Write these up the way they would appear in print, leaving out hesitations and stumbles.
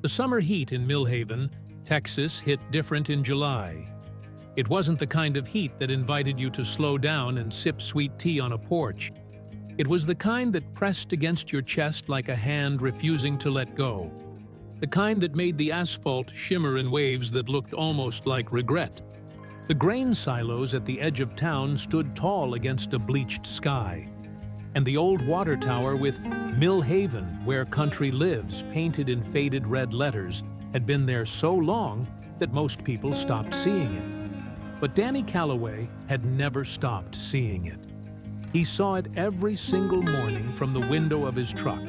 The summer heat in Millhaven, Texas, hit different in July. It wasn't the kind of heat that invited you to slow down and sip sweet tea on a porch. It was the kind that pressed against your chest like a hand refusing to let go. The kind that made the asphalt shimmer in waves that looked almost like regret. The grain silos at the edge of town stood tall against a bleached sky. And the old water tower with Millhaven, where country lives, painted in faded red letters, had been there so long that most people stopped seeing it. But Danny Calloway had never stopped seeing it. He saw it every single morning from the window of his truck,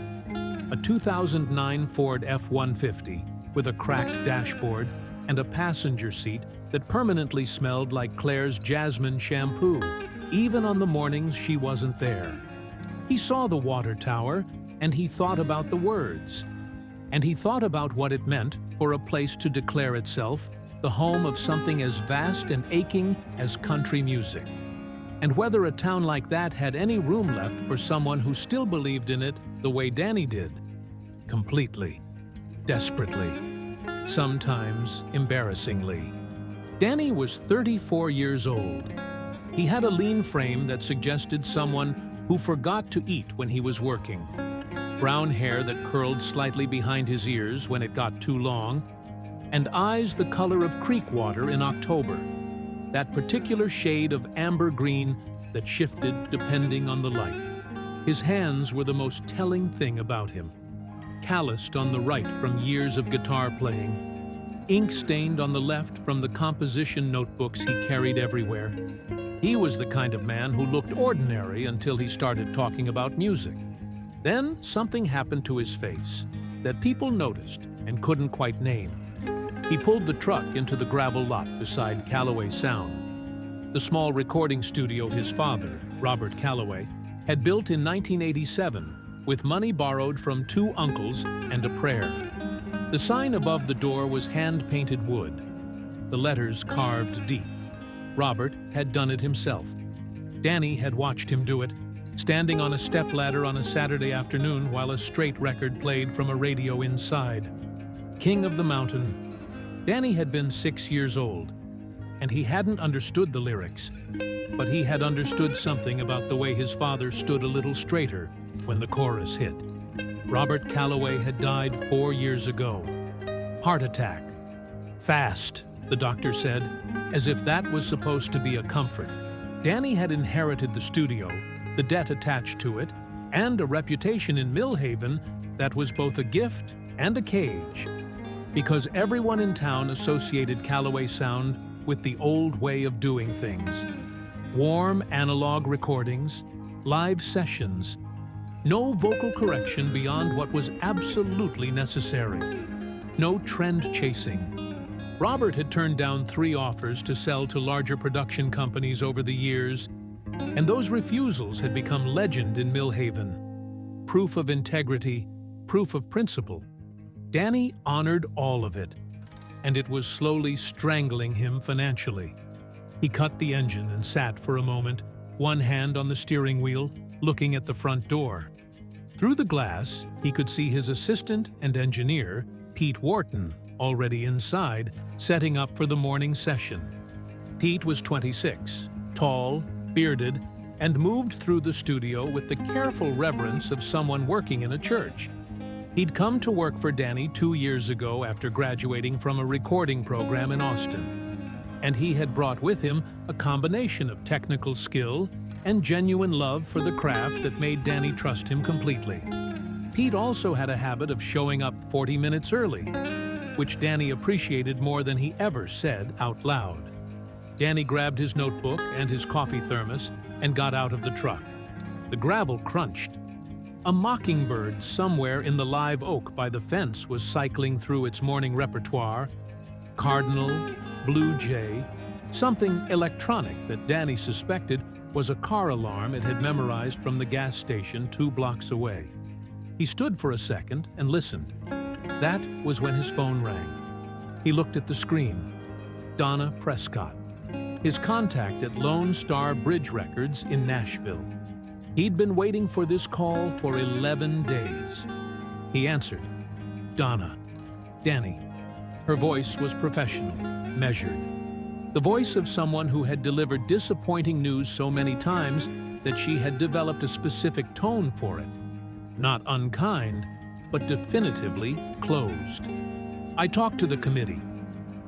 a 2009 Ford F-150 with a cracked dashboard and a passenger seat that permanently smelled like Claire's jasmine shampoo, even on the mornings she wasn't there. He saw the water tower, and he thought about the words. And he thought about what it meant for a place to declare itself the home of something as vast and aching as country music. And whether a town like that had any room left for someone who still believed in it the way Danny did. Completely. Desperately. Sometimes embarrassingly. Danny was 34 years old. He had a lean frame that suggested someone who forgot to eat when he was working. Brown hair that curled slightly behind his ears when it got too long, and eyes the color of creek water in October, that particular shade of amber green that shifted depending on the light. His hands were the most telling thing about him. Calloused on the right from years of guitar playing, ink-stained on the left from the composition notebooks he carried everywhere. He was the kind of man who looked ordinary until he started talking about music. Then something happened to his face that people noticed and couldn't quite name. He pulled the truck into the gravel lot beside Calloway Sound, the small recording studio his father, Robert Calloway, had built in 1987 with money borrowed from two uncles and a prayer. The sign above the door was hand-painted wood, the letters carved deep. Robert had done it himself. Danny had watched him do it, standing on a stepladder on a Saturday afternoon while a Strait record played from a radio inside. King of the Mountain. Danny had been 6 years old, and he hadn't understood the lyrics, but he had understood something about the way his father stood a little straighter when the chorus hit. Robert Calloway had died 4 years ago. Heart attack. Fast, the doctor said, as if that was supposed to be a comfort. Danny had inherited the studio, the debt attached to it, and a reputation in Millhaven that was both a gift and a cage. Because everyone in town associated Calloway Sound with the old way of doing things. Warm analog recordings, live sessions, no vocal correction beyond what was absolutely necessary. No trend chasing. Robert had turned down 3 offers to sell to larger production companies over the years, and those refusals had become legend in Millhaven. Proof of integrity, proof of principle. Danny honored all of it, and it was slowly strangling him financially. He cut the engine and sat for a moment, one hand on the steering wheel, looking at the front door. Through the glass, he could see his assistant and engineer, Pete Wharton, already inside, setting up for the morning session. Pete was 26, tall, bearded, and moved through the studio with the careful reverence of someone working in a church. He'd come to work for Danny 2 years ago after graduating from a recording program in Austin, and he had brought with him a combination of technical skill and genuine love for the craft that made Danny trust him completely. Pete also had a habit of showing up 40 minutes early, which Danny appreciated more than he ever said out loud. Danny grabbed his notebook and his coffee thermos and got out of the truck. The gravel crunched. A mockingbird somewhere in the live oak by the fence was cycling through its morning repertoire. Cardinal, blue jay, something electronic that Danny suspected was a car alarm it had memorized from the gas station 2 blocks away. He stood for a second and listened. That was when his phone rang. He looked at the screen. Donna Prescott, his contact at Lone Star Bridge Records in Nashville. He'd been waiting for this call for 11 days. He answered. "Donna." Danny. Her voice was professional, measured. The voice of someone who had delivered disappointing news so many times that she had developed a specific tone for it. Not unkind, but definitively closed. I talked to the committee.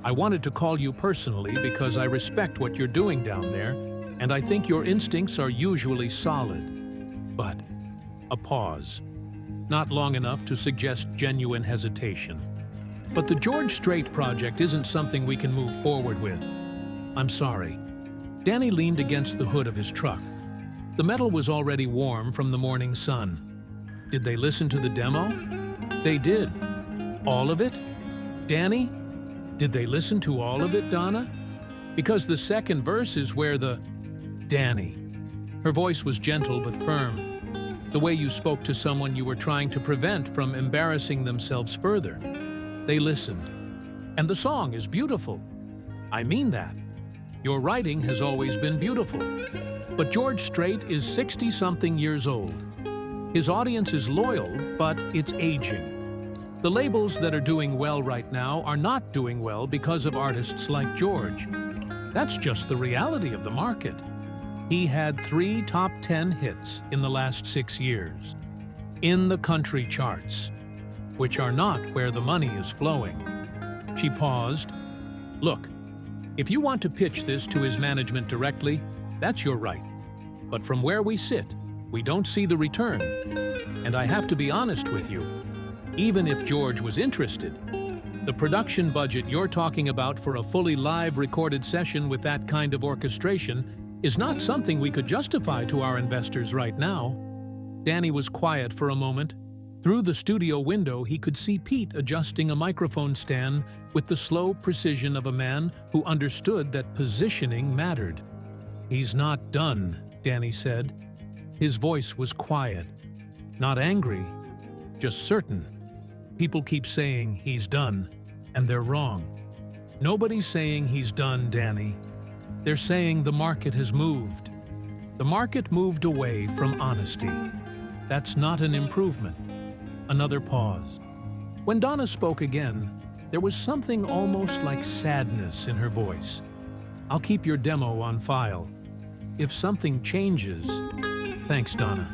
I wanted to call you personally because I respect what you're doing down there, and I think your instincts are usually solid. But a pause. Not long enough to suggest genuine hesitation. But the George Strait project isn't something we can move forward with. I'm sorry. Danny leaned against the hood of his truck. The metal was already warm from the morning sun. Did they listen to the demo? They did. All of it? Danny? Did they listen to all of it, Donna? Because the second verse is where the... Danny. Her voice was gentle but firm. The way you spoke to someone you were trying to prevent from embarrassing themselves further. They listened. And the song is beautiful. I mean that. Your writing has always been beautiful. But George Strait is 60-something years old. His audience is loyal, but it's aging. The labels that are doing well right now are not doing well because of artists like George. That's just the reality of the market. He had 3 top 10 hits in the last 6 years. In the country charts, which are not where the money is flowing. She paused. Look, if you want to pitch this to his management directly, that's your right. But from where we sit, we don't see the return. And I have to be honest with you, even if George was interested, the production budget you're talking about for a fully live recorded session with that kind of orchestration is not something we could justify to our investors right now. Danny was quiet for a moment. Through the studio window, he could see Pete adjusting a microphone stand with the slow precision of a man who understood that positioning mattered. "He's not done," Danny said. His voice was quiet, not angry, just certain. People keep saying he's done, and they're wrong. Nobody's saying he's done, Danny. They're saying the market has moved. The market moved away from honesty. That's not an improvement. Another pause. When Donna spoke again, there was something almost like sadness in her voice. "I'll keep your demo on file. If something changes..." "Thanks, Donna."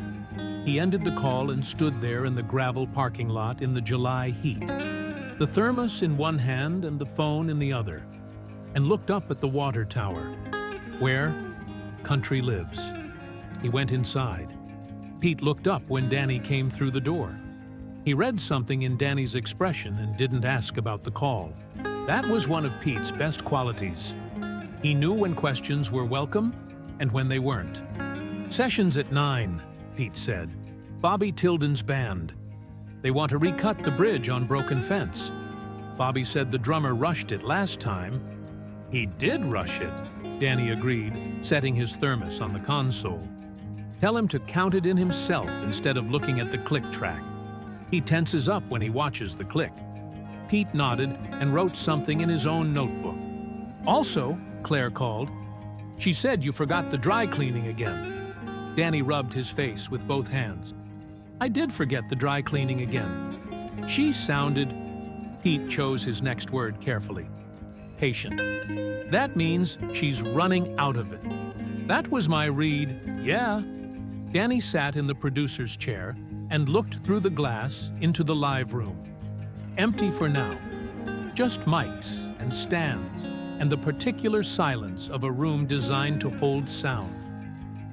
He ended the call and stood there in the gravel parking lot in the July heat, the thermos in one hand and the phone in the other, and looked up at the water tower, where country lives. He went inside. Pete looked up when Danny came through the door. He read something in Danny's expression and didn't ask about the call. That was one of Pete's best qualities. He knew when questions were welcome and when they weren't. "Sessions at 9, Pete said. "Bobby Tilden's band. They want to recut the bridge on Broken Fence. Bobby said the drummer rushed it last time." "He did rush it," Danny agreed, setting his thermos on the console. "Tell him to count it in himself instead of looking at the click track. He tenses up when he watches the click." Pete nodded and wrote something in his own notebook. "Also," Claire called, "she said you forgot the dry cleaning again." Danny rubbed his face with both hands. "I did forget the dry cleaning again." She sounded... Pete chose his next word carefully. "Patient. That means she's running out of it." That was my read. "Yeah." Danny sat in the producer's chair and looked through the glass into the live room. Empty for now. Just mics and stands and the particular silence of a room designed to hold sound.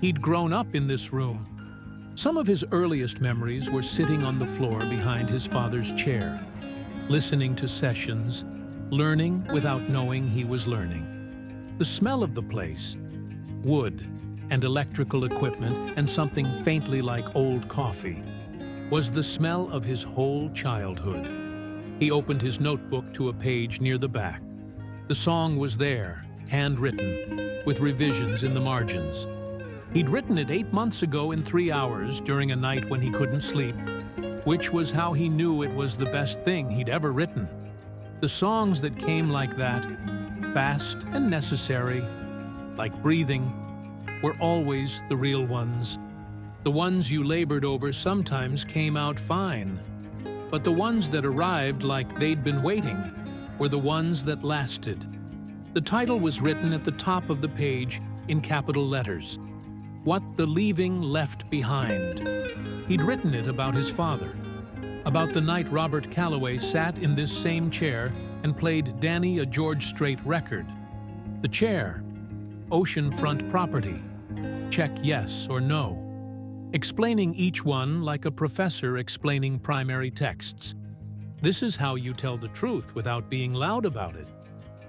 He'd grown up in this room. Some of his earliest memories were sitting on the floor behind his father's chair, listening to sessions, learning without knowing he was learning. The smell of the place, wood and electrical equipment and something faintly like old coffee, was the smell of his whole childhood. He opened his notebook to a page near the back. The song was there, handwritten, with revisions in the margins. He'd written it 8 months ago in 3 hours during a night when he couldn't sleep, which was how he knew it was the best thing he'd ever written. The songs that came like that, fast and necessary, like breathing, were always the real ones. The ones you labored over sometimes came out fine. But the ones that arrived like they'd been waiting were the ones that lasted. The title was written at the top of the page in capital letters. What the Leaving Left Behind. He'd written it about his father, about the night Robert Calloway sat in this same chair and played Danny a George Strait record. The chair, oceanfront property, check yes or no, explaining each one like a professor explaining primary texts. This is how you tell the truth without being loud about it.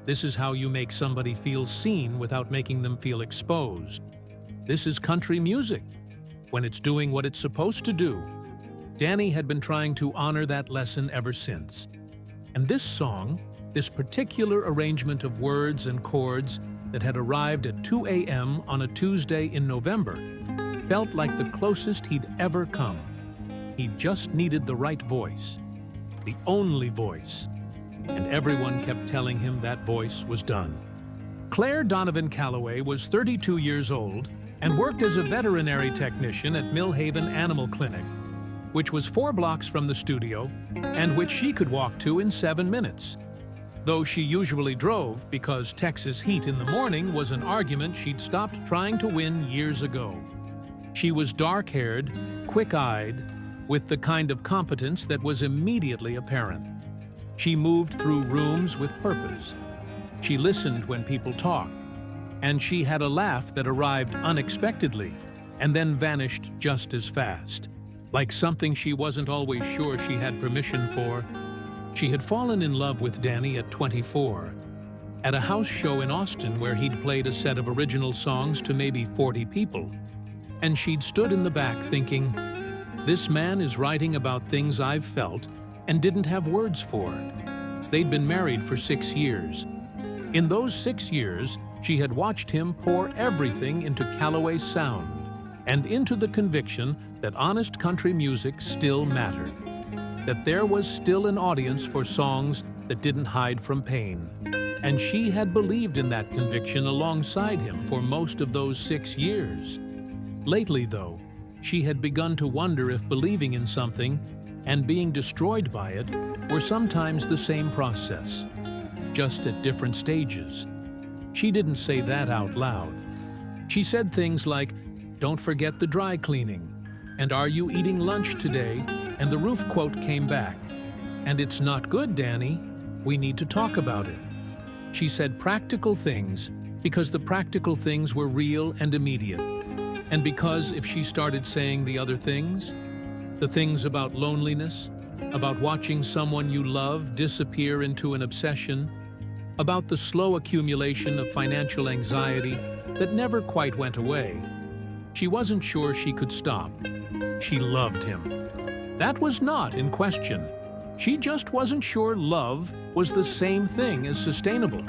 This is how you make somebody feel seen without making them feel exposed. This is country music, when it's doing what it's supposed to do. Danny had been trying to honor that lesson ever since. And this song, this particular arrangement of words and chords that had arrived at 2 a.m. on a Tuesday in November, felt like the closest he'd ever come. He just needed the right voice, the only voice, and everyone kept telling him that voice was done. Claire Donovan Calloway was 32 years old and worked as a veterinary technician at Millhaven Animal Clinic, which was 4 blocks from the studio and which she could walk to in 7 minutes. Though she usually drove because Texas heat in the morning was an argument she'd stopped trying to win years ago. She was dark-haired, quick-eyed, with the kind of competence that was immediately apparent. She moved through rooms with purpose. She listened when people talked, and she had a laugh that arrived unexpectedly and then vanished just as fast, like something she wasn't always sure she had permission for. She had fallen in love with Danny at 24, at a house show in Austin where he'd played a set of original songs to maybe 40 people, and she'd stood in the back thinking, this man is writing about things I've felt and didn't have words for. They'd been married for 6 years. In those 6 years, she had watched him pour everything into Calloway's sound and into the conviction that honest country music still mattered, that there was still an audience for songs that didn't hide from pain. And she had believed in that conviction alongside him for most of those 6 years. Lately, though, she had begun to wonder if believing in something and being destroyed by it were sometimes the same process, just at different stages. She didn't say that out loud. She said things like, "Don't forget the dry cleaning," and "Are you eating lunch today?" And the roof quote came back, "And it's not good, Danny. We need to talk about it." She said practical things because the practical things were real and immediate. And because if she started saying the other things, the things about loneliness, about watching someone you love disappear into an obsession, about the slow accumulation of financial anxiety that never quite went away, she wasn't sure she could stop. She loved him. That was not in question. She just wasn't sure love was the same thing as sustainable.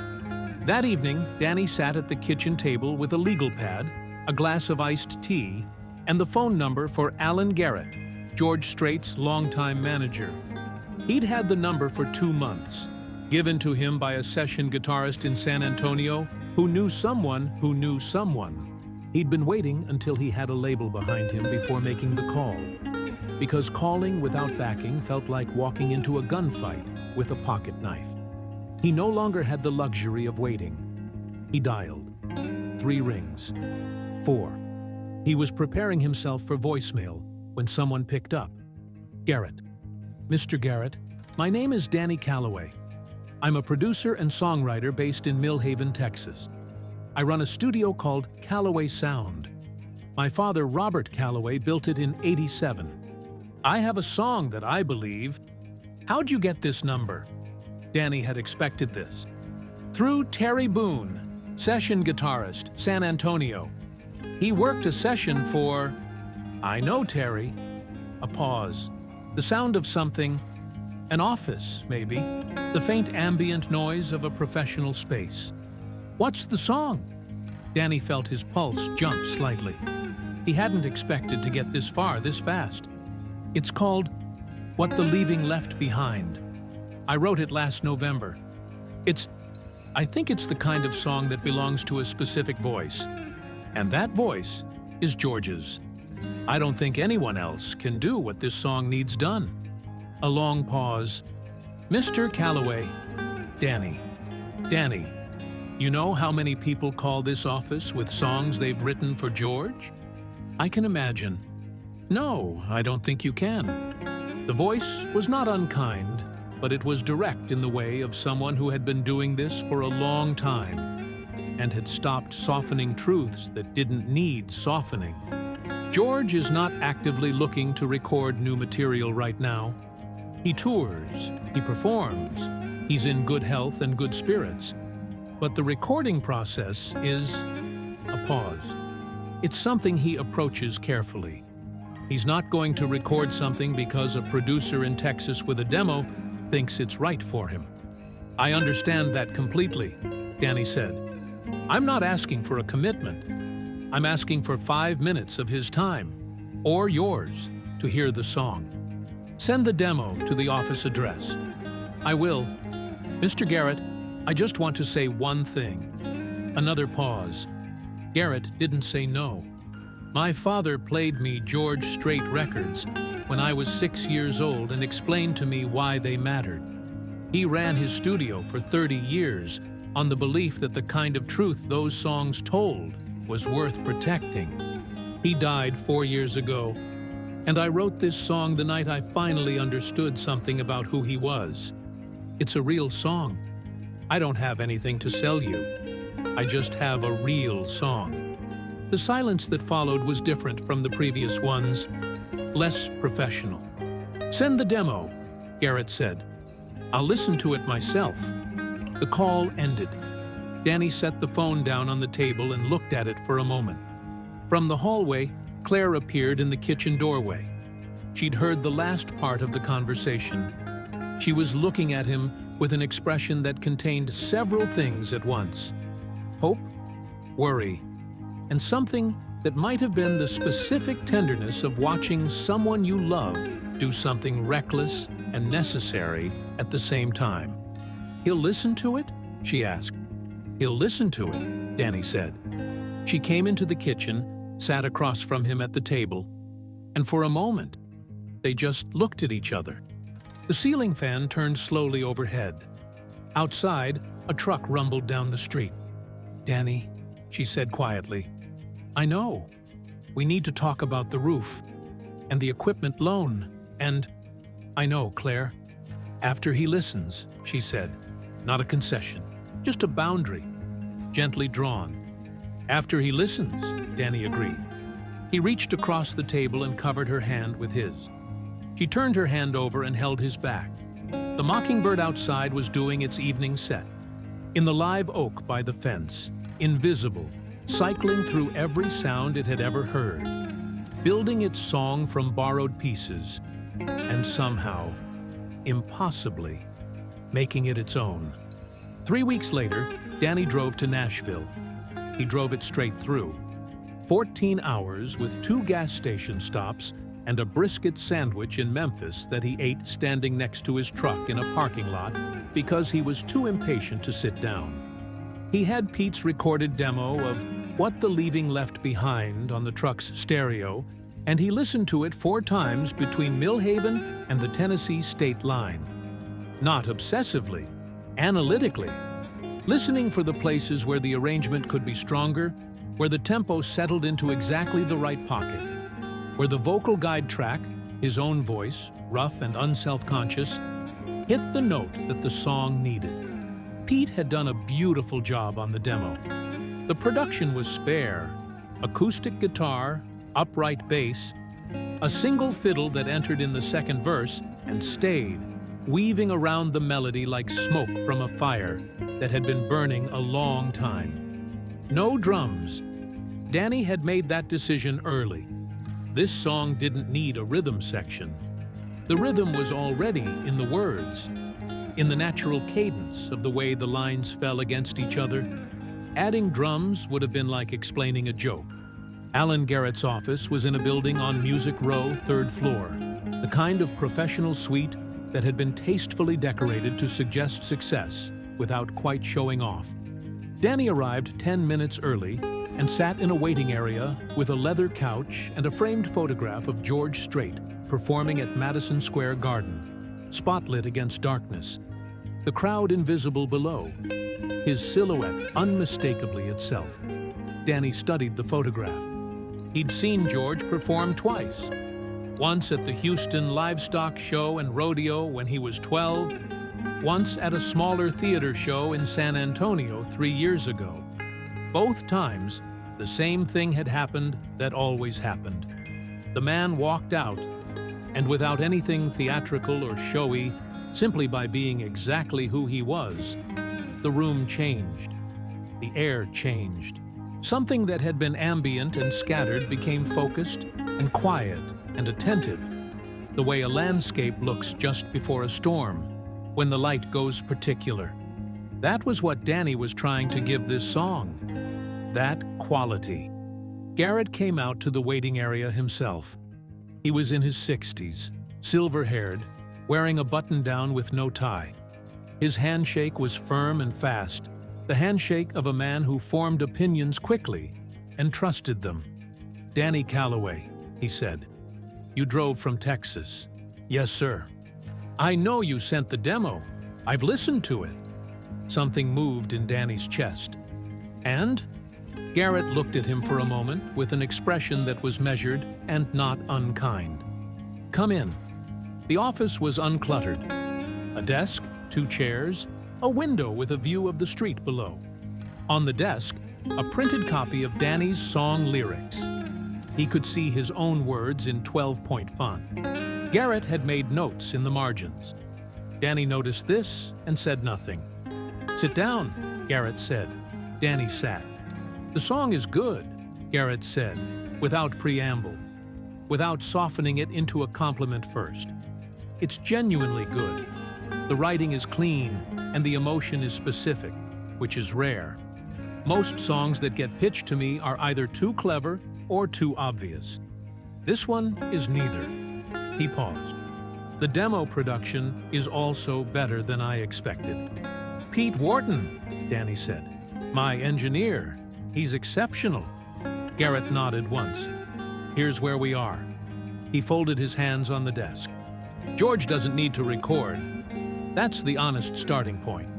That evening, Danny sat at the kitchen table with a legal pad, a glass of iced tea, and the phone number for Alan Garrett, George Strait's longtime manager. He'd had the number for 2 months, given to him by a session guitarist in San Antonio who knew someone who knew someone. He'd been waiting until he had a label behind him before making the call, because calling without backing felt like walking into a gunfight with a pocket knife. He no longer had the luxury of waiting. He dialed. 3 rings. 4. He was preparing himself for voicemail when someone picked up. Garrett. "Mr. Garrett, my name is Danny Calloway. I'm a producer and songwriter based in Millhaven, Texas. I run a studio called Calloway Sound. My father, Robert Calloway, built it in '87. I have a song that I believe..." "How'd you get this number?" Danny had expected this. "Through Terry Boone, session guitarist, San Antonio. He worked a session for..." "I know Terry." A pause. The sound of something. An office, maybe. The faint ambient noise of a professional space. "What's the song?" Danny felt his pulse jump slightly. He hadn't expected to get this far this fast. "It's called What the Leaving Left Behind. I wrote it last November. I think it's the kind of song that belongs to a specific voice. And that voice is George's. I don't think anyone else can do what this song needs done. A long pause. "Mr. Calloway." "Danny. Danny, you know how many people call this office with songs they've written for George?" "I can imagine." "No, I don't think you can." The voice was not unkind, but it was direct in the way of someone who had been doing this for a long time and had stopped softening truths that didn't need softening. George is not actively looking to record new material right now. He tours, he performs, he's in good health and good spirits. But the recording process is a pause. It's something he approaches carefully. He's not going to record something because a producer in Texas with a demo thinks it's right for him. "I understand that completely," Danny said. "I'm not asking for a commitment. I'm asking for 5 minutes of his time, or yours, to hear the song. Send the demo to the office address." "I will." "Mr. Garrett, I just want to say one thing." Another pause. Garrett didn't say no. "My father played me George Strait records when I was 6 years old and explained to me why they mattered. He ran his studio for 30 years on the belief that the kind of truth those songs told was worth protecting. He died 4 years ago, and I wrote this song the night I finally understood something about who he was. It's a real song. I don't have anything to sell you. I just have a real song." The silence that followed was different from the previous ones, less professional. "Send the demo," Garrett said. "I'll listen to it myself." The call ended. Danny set the phone down on the table and looked at it for a moment. From the hallway, Claire appeared in the kitchen doorway. She'd heard the last part of the conversation. She was looking at him with an expression that contained several things at once: hope, worry, and something that might have been the specific tenderness of watching someone you love do something reckless and necessary at the same time. "He'll listen to it?" she asked. "He'll listen to it," Danny said. She came into the kitchen, sat across from him at the table, and for a moment, they just looked at each other. The ceiling fan turned slowly overhead. Outside, a truck rumbled down the street. "Danny," she said quietly, "I know. We need to talk about the roof and the equipment loan and—" "I know, Claire." "After he listens," she said. "Not a concession, just a boundary, gently drawn." "After he listens," Danny agreed. He reached across the table and covered her hand with his. She turned her hand over and held his back. The mockingbird outside was doing its evening set. In the live oak by the fence, invisible, cycling through every sound it had ever heard, building its song from borrowed pieces, and somehow, impossibly, making it its own. 3 weeks later, Danny drove to Nashville. He drove it straight through. 14 hours with 2 gas station stops and a brisket sandwich in Memphis that he ate standing next to his truck in a parking lot because he was too impatient to sit down. He had Pete's recorded demo of What the Leaving Left Behind on the truck's stereo, and he listened to it 4 times between Millhaven and the Tennessee state line. Not obsessively, analytically, listening for the places where the arrangement could be stronger, where the tempo settled into exactly the right pocket, where the vocal guide track, his own voice, rough and unself-conscious, hit the note that the song needed. Pete had done a beautiful job on the demo. The production was spare: acoustic guitar, upright bass, a single fiddle that entered in the second verse and stayed, weaving around the melody like smoke from a fire that had been burning a long time. No drums. Danny had made that decision early. This song didn't need a rhythm section. The rhythm was already in the words, in the natural cadence of the way the lines fell against each other. Adding drums would have been like explaining a joke. Alan Garrett's office was in a building on Music Row, 3rd floor, the kind of professional suite that had been tastefully decorated to suggest success without quite showing off. Danny arrived 10 minutes early and sat in a waiting area with a leather couch and a framed photograph of George Strait performing at Madison Square Garden. spotlit against darkness, the crowd invisible below, his silhouette unmistakably itself. Danny studied the photograph. He'd seen George perform twice. Once at the Houston Livestock Show and Rodeo when he was 12, once at a smaller theater show in San Antonio 3 years ago. Both times, the same thing had happened that always happened. The man walked out, and without anything theatrical or showy, simply by being exactly who he was, the room changed. The air changed. Something that had been ambient and scattered became focused and quiet and attentive, the way a landscape looks just before a storm, when the light goes particular. That was what Danny was trying to give this song. That quality. Garrett came out to the waiting area himself. He was in his 60s, silver-haired, wearing a button-down with no tie. His handshake was firm and fast, the handshake of a man who formed opinions quickly and trusted them. "Danny Calloway," he said. "You drove from Texas." "Yes, sir." "I know you sent the demo. I've listened to it." Something moved in Danny's chest. "And?" Garrett looked at him for a moment with an expression that was measured and not unkind. "Come in." The office was uncluttered. A desk, 2 chairs, a window with a view of the street below. On the desk, a printed copy of Danny's song lyrics. He could see his own words in 12-point font. Garrett had made notes in the margins. Danny noticed this and said nothing. "Sit down," Garrett said. Danny sat. "The song is good," Garrett said, without preamble, without softening it into a compliment first. "It's genuinely good. The writing is clean, and the emotion is specific, which is rare. Most songs that get pitched to me are either too clever or too obvious. This one is neither." He paused. "The demo production is also better than I expected." "Pete Wharton," Danny said. "My engineer. He's exceptional." Garrett nodded once. "Here's where we are." He folded his hands on the desk. "George doesn't need to record. That's the honest starting point.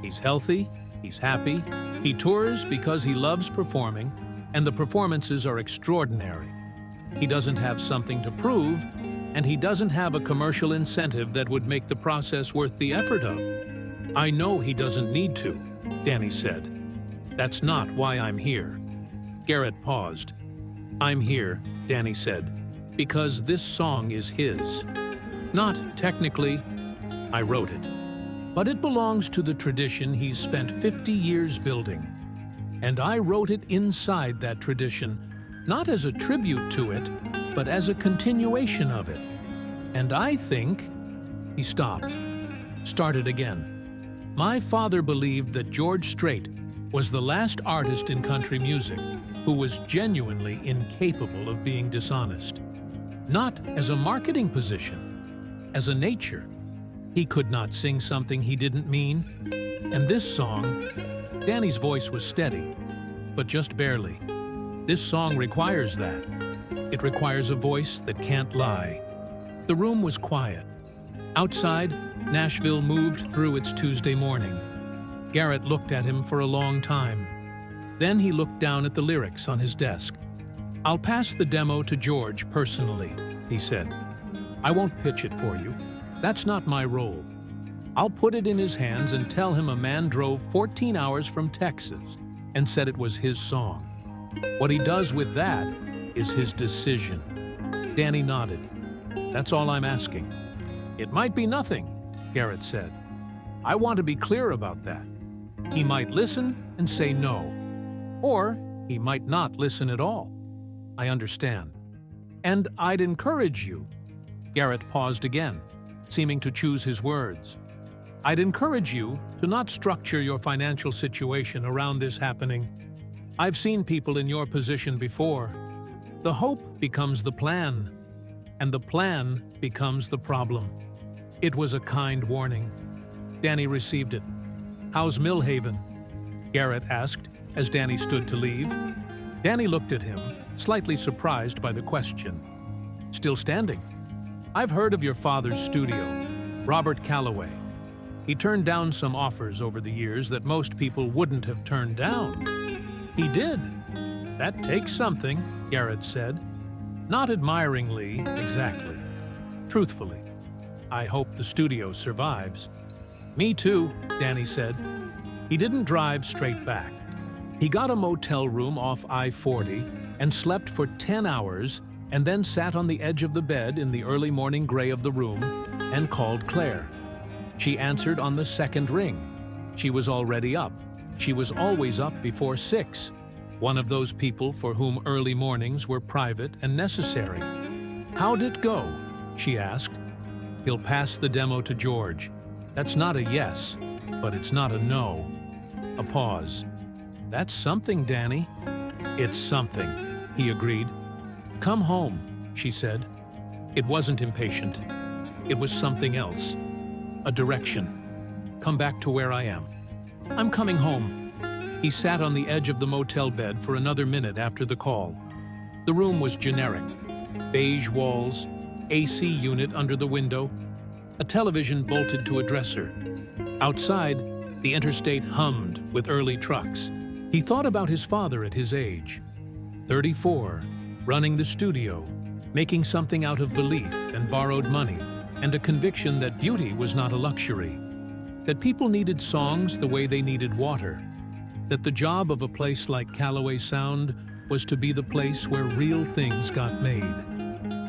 He's healthy, he's happy, he tours because he loves performing, and the performances are extraordinary. He doesn't have something to prove, and he doesn't have a commercial incentive that would make the process worth the effort of." "I know he doesn't need to," Danny said. "That's not why I'm here." Garrett paused. "I'm here," Danny said, "because this song is his. Not technically, I wrote it, but it belongs to the tradition he's spent 50 years building. And I wrote it inside that tradition, not as a tribute to it, but as a continuation of it. And I think—" He stopped, started again. "My father believed that George Strait was the last artist in country music who was genuinely incapable of being dishonest. Not as a marketing position, as a nature. He could not sing something he didn't mean. And this song," Danny's voice was steady, but just barely. "This song requires that. It requires a voice that can't lie." The room was quiet. Outside, Nashville moved through its Tuesday morning. Garrett looked at him for a long time. Then he looked down at the lyrics on his desk. "I'll pass the demo to George personally," he said. "I won't pitch it for you. That's not my role. I'll put it in his hands and tell him a man drove 14 hours from Texas and said it was his song. What he does with that is his decision." Danny nodded. "That's all I'm asking." "It might be nothing," Garrett said. "I want to be clear about that. He might listen and say no. Or he might not listen at all. I understand. And I'd encourage you." Garrett paused again, seeming to choose his words. "I'd encourage you to not structure your financial situation around this happening. I've seen people in your position before. The hope becomes the plan, and the plan becomes the problem." It was a kind warning. Danny received it. "How's Millhaven?" Garrett asked as Danny stood to leave. Danny looked at him, slightly surprised by the question. "Still standing. I've heard of your father's studio. Robert Calloway. He turned down some offers over the years that most people wouldn't have turned down. He did. That takes something, Garrett said. Not admiringly, exactly. Truthfully. I hope the studio survives. Me too, Danny said. He didn't drive straight back. He got a motel room off I-40 and slept for 10 hours and then sat on the edge of the bed in the early morning gray of the room and called Claire. She answered on the second ring. She was already up. She was always up before 6. One of those people for whom early mornings were private and necessary. "How'd it go?" she asked. "He'll pass the demo to George. That's not a yes, but it's not a no." A pause. "That's something, Danny." "It's something," he agreed. "Come home," she said. It wasn't impatient. It was something else. A direction. "Come back to where I am." "I'm coming home." He sat on the edge of the motel bed for another minute after the call. The room was generic. Beige walls, AC unit under the window, a television bolted to a dresser. Outside, the interstate hummed with early trucks. He thought about his father at his age. 34, running the studio, making something out of belief and borrowed money, and a conviction that beauty was not a luxury, that people needed songs the way they needed water, that the job of a place like Calloway Sound was to be the place where real things got made.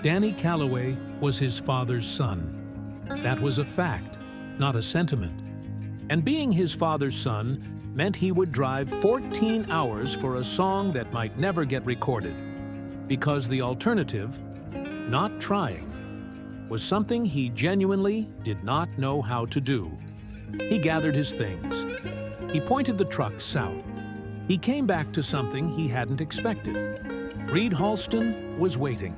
Danny Calloway was his father's son. That was a fact, not a sentiment. And being his father's son meant he would drive 14 hours for a song that might never get recorded, because the alternative, not trying, was something he genuinely did not know how to do. He gathered his things. He pointed the truck south. He came back to something he hadn't expected. Reed Halston was waiting.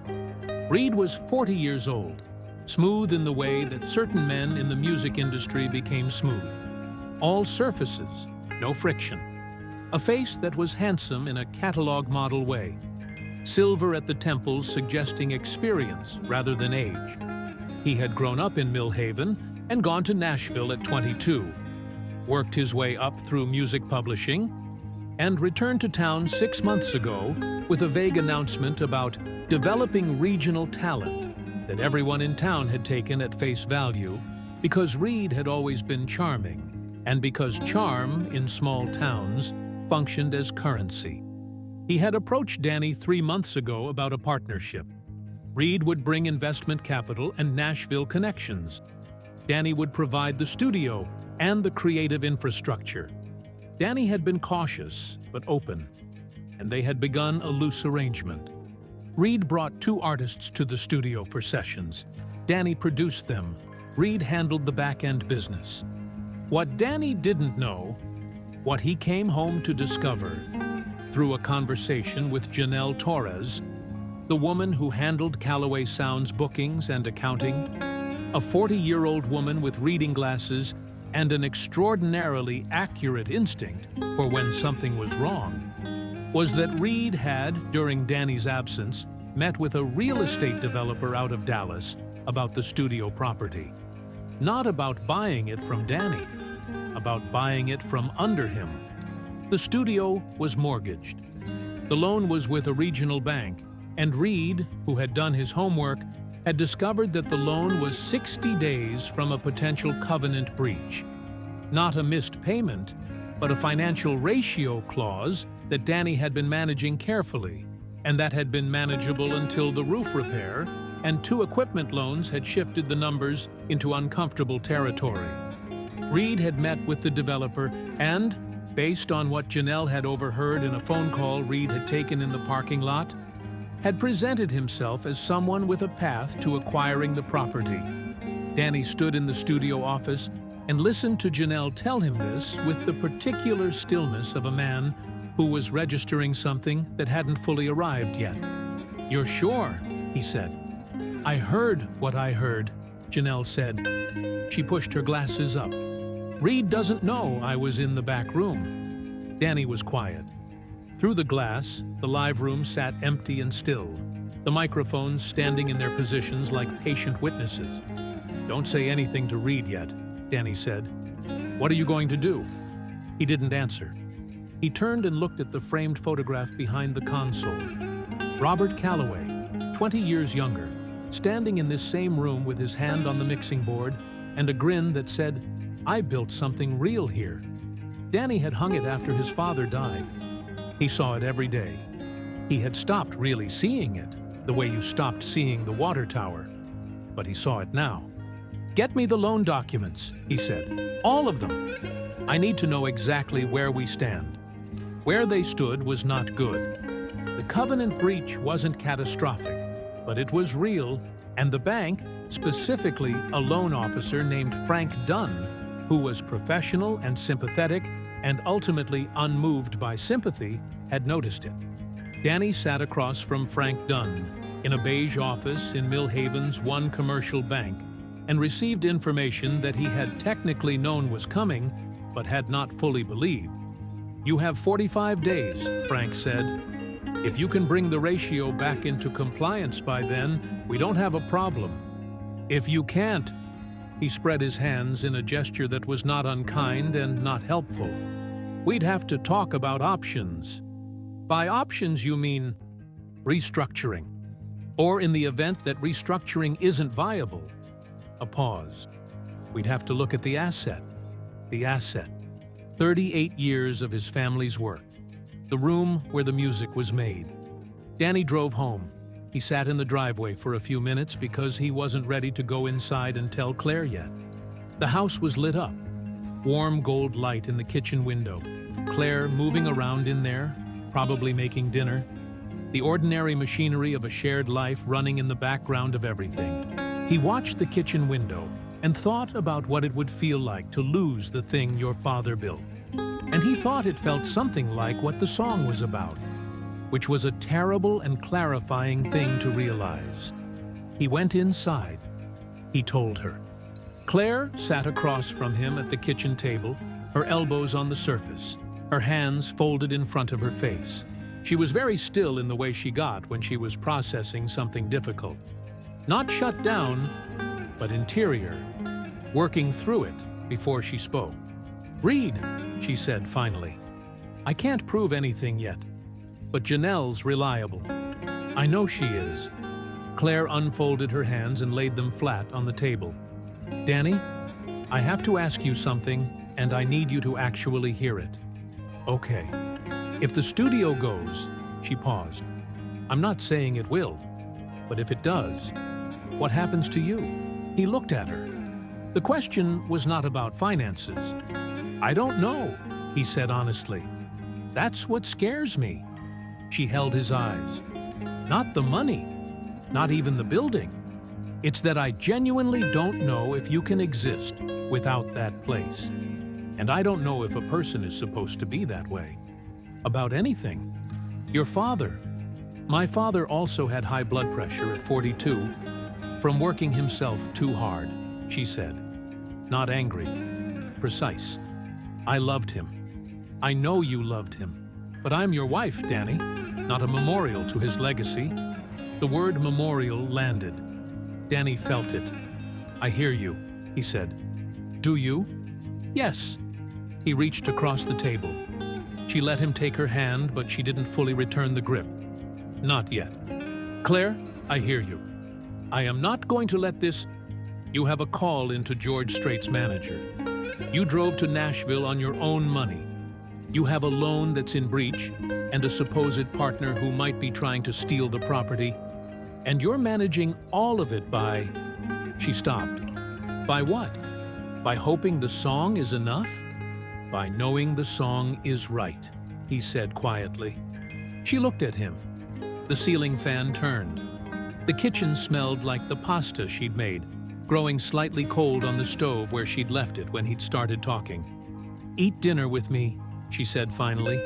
Reed was 40 years old, smooth in the way that certain men in the music industry became smooth. All surfaces, no friction. A face that was handsome in a catalog model way. Silver at the temples suggesting experience rather than age. He had grown up in Mill Haven and gone to Nashville at 22. Worked his way up through music publishing, and returned to town 6 months ago with a vague announcement about developing regional talent that everyone in town had taken at face value because Reed had always been charming, and because charm in small towns functioned as currency. He had approached Danny 3 months ago about a partnership. Reed would bring investment capital and Nashville connections. Danny would provide the studio and the creative infrastructure. Danny had been cautious but open, and they had begun a loose arrangement. Reed brought 2 artists to the studio for sessions. Danny produced them. Reed handled the back-end business. What Danny didn't know, what he came home to discover through a conversation with Janelle Torres, the woman who handled Calloway Sound's bookings and accounting, a 40-year-old woman with reading glasses and an extraordinarily accurate instinct for when something was wrong, was that Reed had, during Danny's absence, met with a real estate developer out of Dallas about the studio property. Not about buying it from Danny, about buying it from under him. The studio was mortgaged. The loan was with a regional bank, and Reed, who had done his homework, had discovered that the loan was 60 days from a potential covenant breach. Not a missed payment, but a financial ratio clause that Danny had been managing carefully, and that had been manageable until the roof repair, and 2 equipment loans had shifted the numbers into uncomfortable territory. Reed had met with the developer and, based on what Janelle had overheard in a phone call Reed had taken in the parking lot, had presented himself as someone with a path to acquiring the property. Danny stood in the studio office and listened to Janelle tell him this with the particular stillness of a man who was registering something that hadn't fully arrived yet. "You're sure?" he said. "I heard what I heard," Janelle said. She pushed her glasses up. "Reed doesn't know I was in the back room." Danny was quiet. Through the glass, the live room sat empty and still, the microphones standing in their positions like patient witnesses. "Don't say anything to Reed yet," Danny said. "What are you going to do?" He didn't answer. He turned and looked at the framed photograph behind the console. Robert Calloway, 20 years younger, standing in this same room with his hand on the mixing board and a grin that said, "I built something real here." Danny had hung it after his father died. He saw it every day. He had stopped really seeing it, the way you stopped seeing the water tower. But he saw it now. "Get me the loan documents," he said. "All of them. I need to know exactly where we stand." Where they stood was not good. The covenant breach wasn't catastrophic, but it was real, and the bank, specifically a loan officer named Frank Dunn, who was professional and sympathetic and ultimately unmoved by sympathy, had noticed it. Danny sat across from Frank Dunn in a beige office in Millhaven's one commercial bank and received information that he had technically known was coming but had not fully believed. "You have 45 days, Frank said. "If you can bring the ratio back into compliance by then, we don't have a problem. If you can't," he spread his hands in a gesture that was not unkind and not helpful, "we'd have to talk about options." "By options you mean restructuring. Or in the event that restructuring isn't viable." A pause. "We'd have to look at the asset." The asset. 38 years of his family's work. The room where the music was made. Danny drove home. He sat in the driveway for a few minutes because he wasn't ready to go inside and tell Claire yet. The house was lit up. Warm gold light in the kitchen window. Claire moving around in there, probably making dinner. The ordinary machinery of a shared life running in the background of everything. He watched the kitchen window and thought about what it would feel like to lose the thing your father built. And he thought it felt something like what the song was about, which was a terrible and clarifying thing to realize. He went inside. He told her. Claire sat across from him at the kitchen table, her elbows on the surface, her hands folded in front of her face. She was very still in the way she got when she was processing something difficult. Not shut down, but interior, working through it before she spoke. "Reed," she said finally. "I can't prove anything yet, but Janelle's reliable. I know she is." Claire unfolded her hands and laid them flat on the table. "Danny, I have to ask you something, and I need you to actually hear it." "Okay. If the studio goes," she paused. "I'm not saying it will, but if it does, what happens to you?" He looked at her. The question was not about finances. "I don't know," he said honestly. "That's what scares me." She held his eyes. "Not the money, not even the building. It's that I genuinely don't know if you can exist without that place. And I don't know if a person is supposed to be that way. About anything. Your father. My father also had high blood pressure at 42, from working himself too hard," she said. Not angry. Precise. "I loved him. I know you loved him. But I'm your wife, Danny, not a memorial to his legacy." The word memorial landed. Danny felt it. "I hear you," he said. "Do you?" "Yes." He reached across the table. She let him take her hand, but she didn't fully return the grip. "Not yet." "Claire, I hear you. I am not going to let this—" "You have a call into George Strait's manager. You drove to Nashville on your own money. You have a loan that's in breach and a supposed partner who might be trying to steal the property. And you're managing all of it by—" She stopped. "By what? By hoping the song is enough?" "By knowing the song is right," he said quietly. She looked at him. The ceiling fan turned. The kitchen smelled like the pasta she'd made, growing slightly cold on the stove where she'd left it when he'd started talking. "Eat dinner with me," she said finally.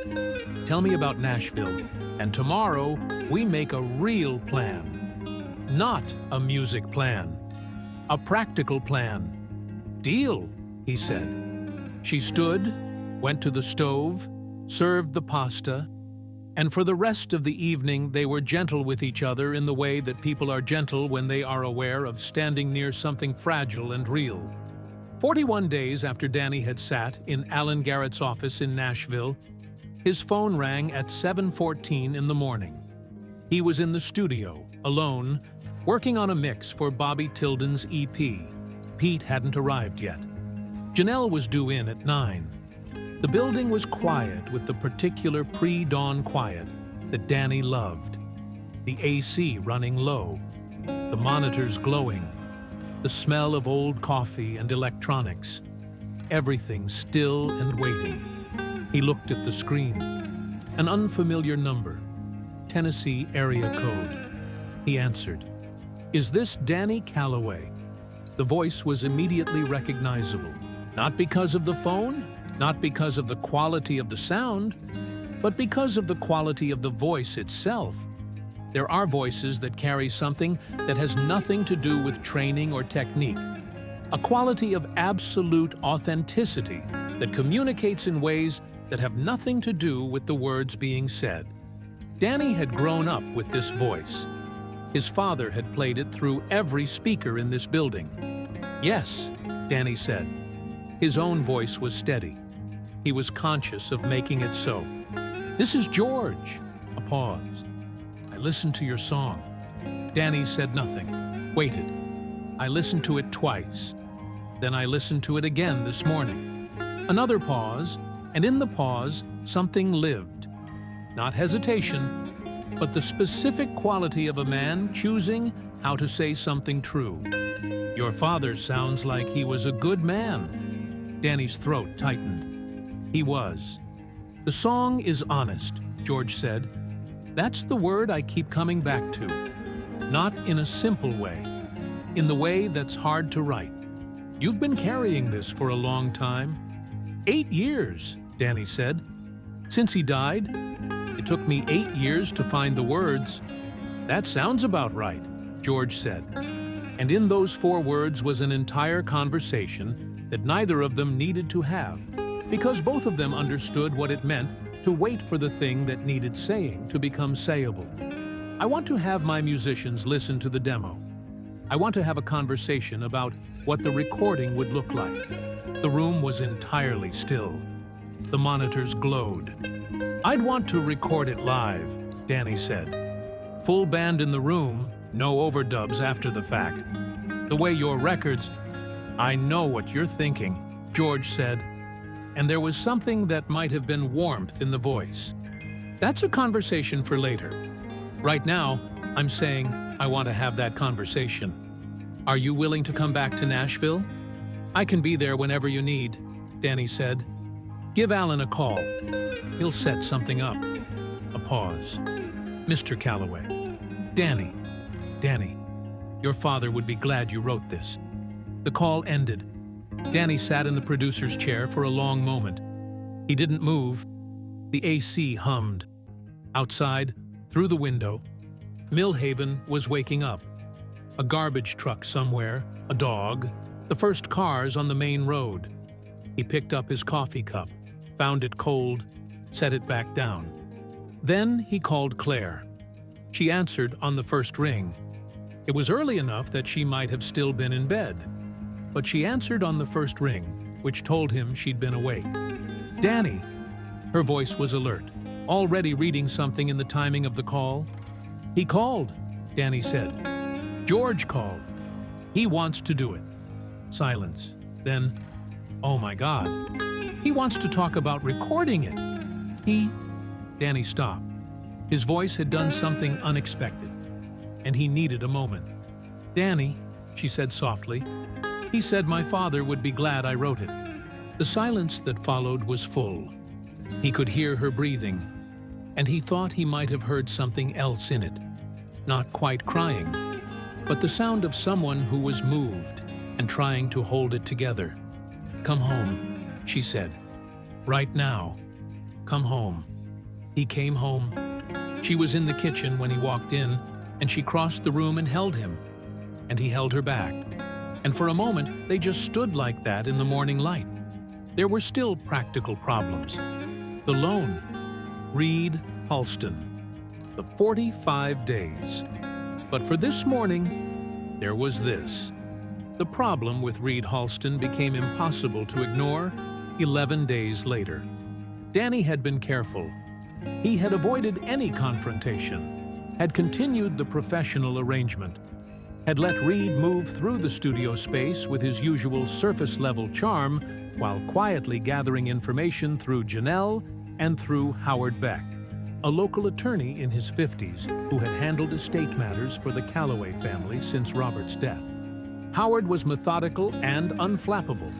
"Tell me about Nashville, and tomorrow we make a real plan. Not a music plan. A practical plan." "Deal," he said. She stood, went to the stove, served the pasta, And for the rest of the evening, they were gentle with each other in the way that people are gentle when they are aware of standing near something fragile and real. 41 days after Danny had sat in Alan Garrett's office in Nashville, his phone rang at 7:14 in the morning. He was in the studio, alone, working on a mix for Bobby Tilden's EP. Pete hadn't arrived yet. Janelle was due in at 9. The building was quiet with the particular pre-dawn quiet that Danny loved. The AC running low, the monitors glowing, the smell of old coffee and electronics, everything still and waiting. He looked at the screen. An unfamiliar number, Tennessee area code. He answered. "Is this Danny Calloway?" The voice was immediately recognizable, not because of the phone, not because of the quality of the sound, but because of the quality of the voice itself. There are voices that carry something that has nothing to do with training or technique, a quality of absolute authenticity that communicates in ways that have nothing to do with the words being said. Danny had grown up with this voice. His father had played it through every speaker in this building. "Yes," Danny said. His own voice was steady. He was conscious of making it so. "This is George." A pause. "I listened to your song." Danny said nothing, waited. "I listened to it twice. Then I listened to it again this morning." Another pause, and in the pause, something lived. Not hesitation, but the specific quality of a man choosing how to say something true. "Your father sounds like he was a good man." Danny's throat tightened. He was. "The song is honest," George said. "That's the word I keep coming back to. Not in a simple way, in the way that's hard to write. You've been carrying this for a long time." 8 years, Danny said. "Since he died? It took me 8 years to find the words." "That sounds about right," George said. And in those 4 words was an entire conversation that neither of them needed to have, because both of them understood what it meant to wait for the thing that needed saying to become sayable. "I want to have my musicians listen to the demo. I want to have a conversation about what the recording would look like." The room was entirely still. The monitors glowed. "I'd want to record it live," Danny said. "Full band in the room, no overdubs after the fact. The way your records—" "I know what you're thinking," George said, and there was something that might have been warmth in the voice. "That's a conversation for later. Right now, I'm saying I want to have that conversation. Are you willing to come back to Nashville?" "I can be there whenever you need," Danny said. "Give Alan a call. He'll set something up." A pause. "Mr. Calloway." "Danny. Danny, your father would be glad you wrote this." The call ended. Danny sat in the producer's chair for a long moment. He didn't move. The AC hummed. Outside, through the window, Millhaven was waking up. A garbage truck somewhere, a dog, the first cars on the main road. He picked up his coffee cup, found it cold, set it back down. Then he called Claire. She answered on the first ring. It was early enough that she might have still been in bed, but she answered on the first ring, which told him she'd been awake. "Danny." Her voice was alert, already reading something in the timing of the call. "He called," Danny said. "George called. He wants to do it." Silence. Then, "Oh my God. He wants to talk about recording it. Danny stopped. His voice had done something unexpected, and he needed a moment. "Danny," she said softly, "he said my father would be glad I wrote it." The silence that followed was full. He could hear her breathing, and he thought he might have heard something else in it. Not quite crying, but the sound of someone who was moved and trying to hold it together. "Come home," she said. "Right now. Come home." He came home. She was in the kitchen when he walked in, and she crossed the room and held him. And he held her back. And for a moment, they just stood like that in the morning light. There were still practical problems. The loan. Reed Halston. The 45 days. But for this morning, there was this. The problem with Reed Halston became impossible to ignore 11 days later. Danny had been careful. He had avoided any confrontation, had continued the professional arrangement, had let Reed move through the studio space with his usual surface-level charm while quietly gathering information through Janelle and through Howard Beck, a local attorney in his 50s who had handled estate matters for the Calloway family since Robert's death. Howard was methodical and unflappable,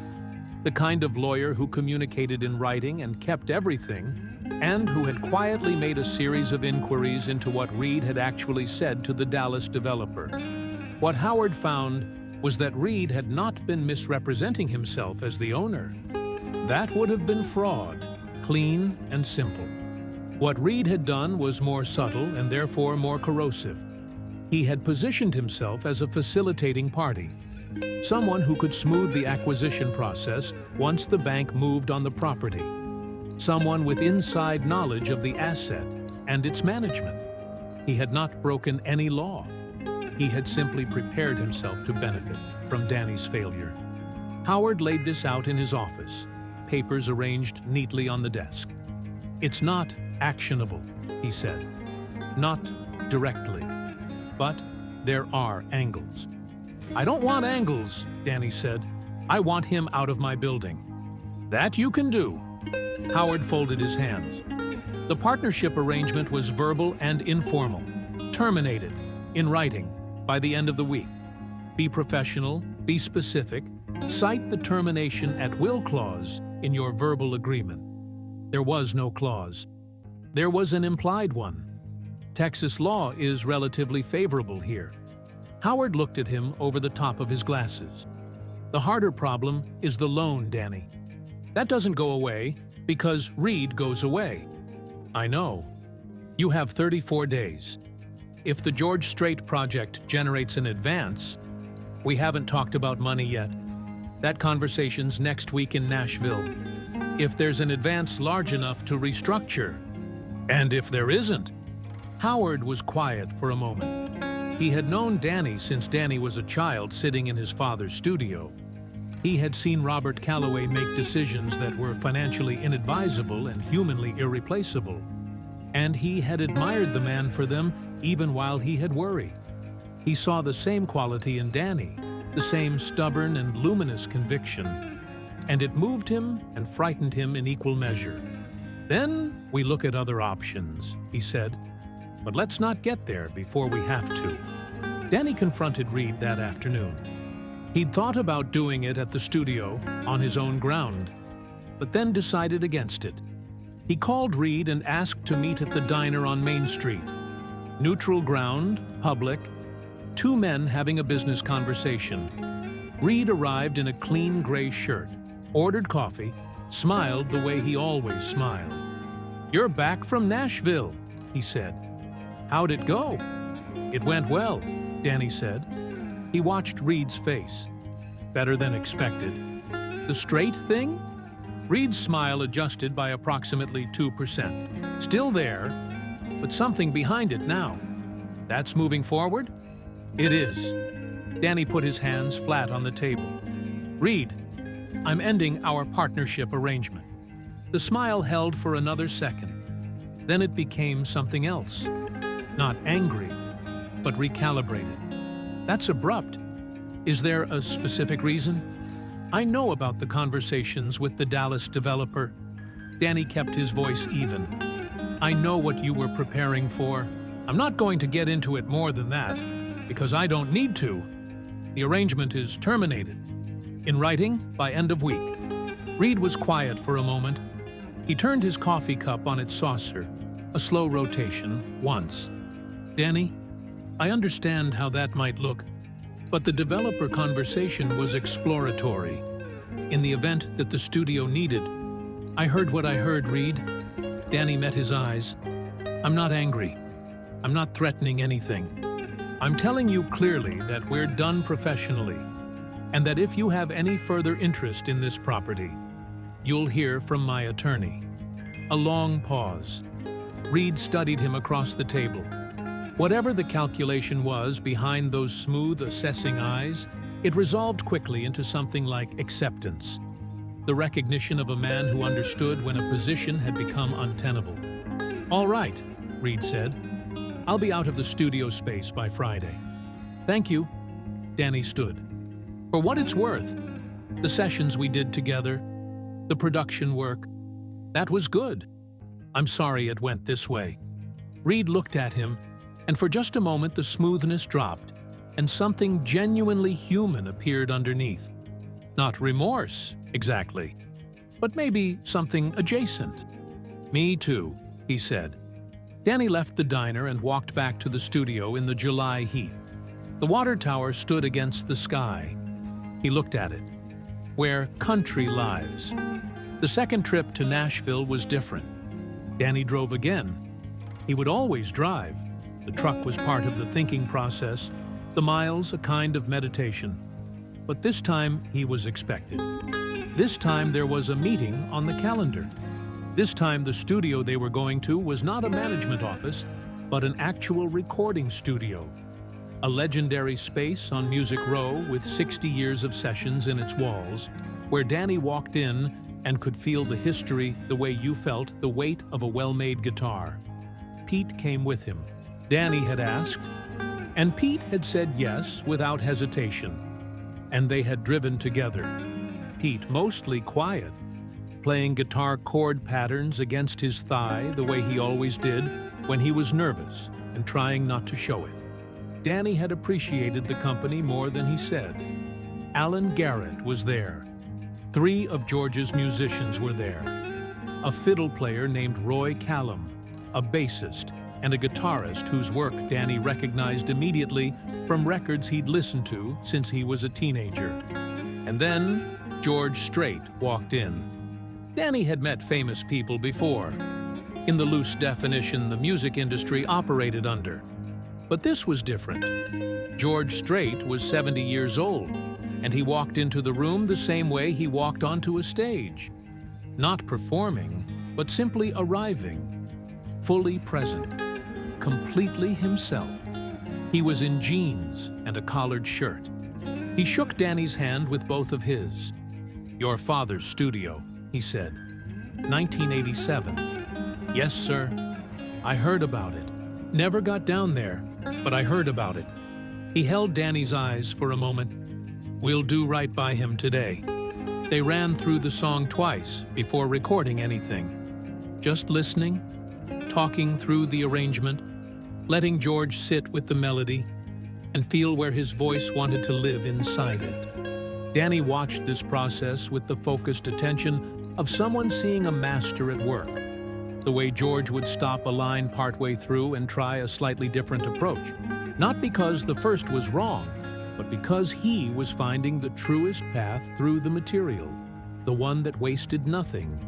the kind of lawyer who communicated in writing and kept everything, and who had quietly made a series of inquiries into what Reed had actually said to the Dallas developer. What Howard found was that Reed had not been misrepresenting himself as the owner. That would have been fraud, clean and simple. What Reed had done was more subtle and therefore more corrosive. He had positioned himself as a facilitating party, someone who could smooth the acquisition process once the bank moved on the property, someone with inside knowledge of the asset and its management. He had not broken any law. He had simply prepared himself to benefit from Danny's failure. Howard laid this out in his office, papers arranged neatly on the desk. "It's not actionable," he said. "Not directly. But there are angles." "I don't want angles," Danny said. "I want him out of my building." "That you can do." Howard folded his hands. The partnership arrangement was verbal and informal. Terminated, in writing, by the end of the week. Be professional, be specific, cite the termination at will clause in your verbal agreement. There was no clause. There was an implied one. Texas law is relatively favorable here. Howard looked at him over the top of his glasses. "The harder problem is the loan, Danny. That doesn't go away because Reed goes away." "I know. You have 34 days. If the George Strait project generates an advance, we haven't talked about money yet. That conversation's next week in Nashville. If there's an advance large enough to restructure, and if there isn't." Howard was quiet for a moment. He had known Danny since Danny was a child sitting in his father's studio. He had seen Robert Calloway make decisions that were financially inadvisable and humanly irreplaceable. And he had admired the man for them even while he had worried. He saw the same quality in Danny, the same stubborn and luminous conviction, and it moved him and frightened him in equal measure. "Then we look at other options," he said. "But let's not get there before we have to." Danny confronted Reed that afternoon. He'd thought about doing it at the studio, on his own ground, but then decided against it. He called Reed and asked to meet at the diner on Main Street. Neutral ground, public, two men having a business conversation. Reed arrived in a clean gray shirt, ordered coffee, smiled the way he always smiled. "You're back from Nashville," he said. "How'd it go?" "It went well," Danny said. He watched Reed's face. "Better than expected." "The Strait thing?" Reed's smile adjusted by approximately 2%. "Still there, but something behind it now." "That's moving forward?" "It is." Danny put his hands flat on the table. "Reed, I'm ending our partnership arrangement." The smile held for another second. Then it became something else. Not angry, but recalibrated. "That's abrupt. Is there a specific reason?" "I know about the conversations with the Dallas developer." Danny kept his voice even. "I know what you were preparing for. I'm not going to get into it more than that, because I don't need to. The arrangement is terminated. In writing, by end of week." Reed was quiet for a moment. He turned his coffee cup on its saucer, a slow rotation, once. "Danny, I understand how that might look, but the developer conversation was exploratory. In the event that the studio needed, I heard what I heard, Reed." Danny met his eyes. "I'm not angry. I'm not threatening anything. I'm telling you clearly that we're done professionally, and that if you have any further interest in this property, you'll hear from my attorney." A long pause. Reed studied him across the table. Whatever the calculation was behind those smooth, assessing eyes, it resolved quickly into something like acceptance. The recognition of a man who understood when a position had become untenable. "All right," Reed said. "I'll be out of the studio space by Friday." "Thank you." Danny stood. "For what it's worth, the sessions we did together, the production work, that was good. I'm sorry it went this way." Reed looked at him, and for just a moment the smoothness dropped, and something genuinely human appeared underneath. Not remorse, exactly, but maybe something adjacent. "Me too," he said. Danny left the diner and walked back to the studio in the July heat. The water tower stood against the sky. He looked at it. Where country lives. The second trip to Nashville was different. Danny drove again. He would always drive. The truck was part of the thinking process, the miles a kind of meditation. But this time he was expected. This time there was a meeting on the calendar. This time the studio they were going to was not a management office, but an actual recording studio. A legendary space on Music Row with 60 years of sessions in its walls, where Danny walked in and could feel the history the way you felt the weight of a well-made guitar. Pete came with him. Danny had asked, and Pete had said yes without hesitation. And they had driven together. Pete mostly quiet, playing guitar chord patterns against his thigh the way he always did when he was nervous and trying not to show it. Danny had appreciated the company more than he said. Alan Garrett was there. 3 of George's musicians were there. A fiddle player named Roy Callum, a bassist, and a guitarist whose work Danny recognized immediately from records he'd listened to since he was a teenager. And then George Strait walked in. Danny had met famous people before, in the loose definition the music industry operated under. But this was different. George Strait was 70 years old, and he walked into the room the same way he walked onto a stage. Not performing, but simply arriving, fully present, completely himself. He was in jeans and a collared shirt. He shook Danny's hand with both of his. "Your father's studio," he said. 1987. "Yes, sir. I heard about it. Never got down there, but I heard about it." He held Danny's eyes for a moment. "We'll do right by him today." They ran through the song twice before recording anything. Just listening, talking through the arrangement, letting George sit with the melody and feel where his voice wanted to live inside it. Danny watched this process with the focused attention of someone seeing a master at work. The way George would stop a line partway through and try a slightly different approach. Not because the first was wrong, but because he was finding the truest path through the material, the one that wasted nothing,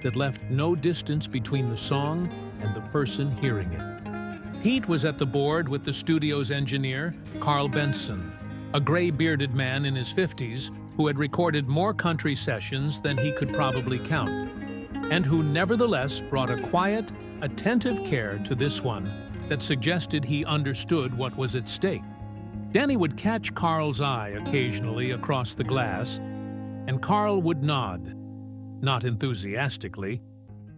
that left no distance between the song and the person hearing it. Pete was at the board with the studio's engineer, Carl Benson, a gray-bearded man in his 50s who had recorded more country sessions than he could probably count, and who nevertheless brought a quiet, attentive care to this one that suggested he understood what was at stake. Danny would catch Carl's eye occasionally across the glass, and Carl would nod, not enthusiastically,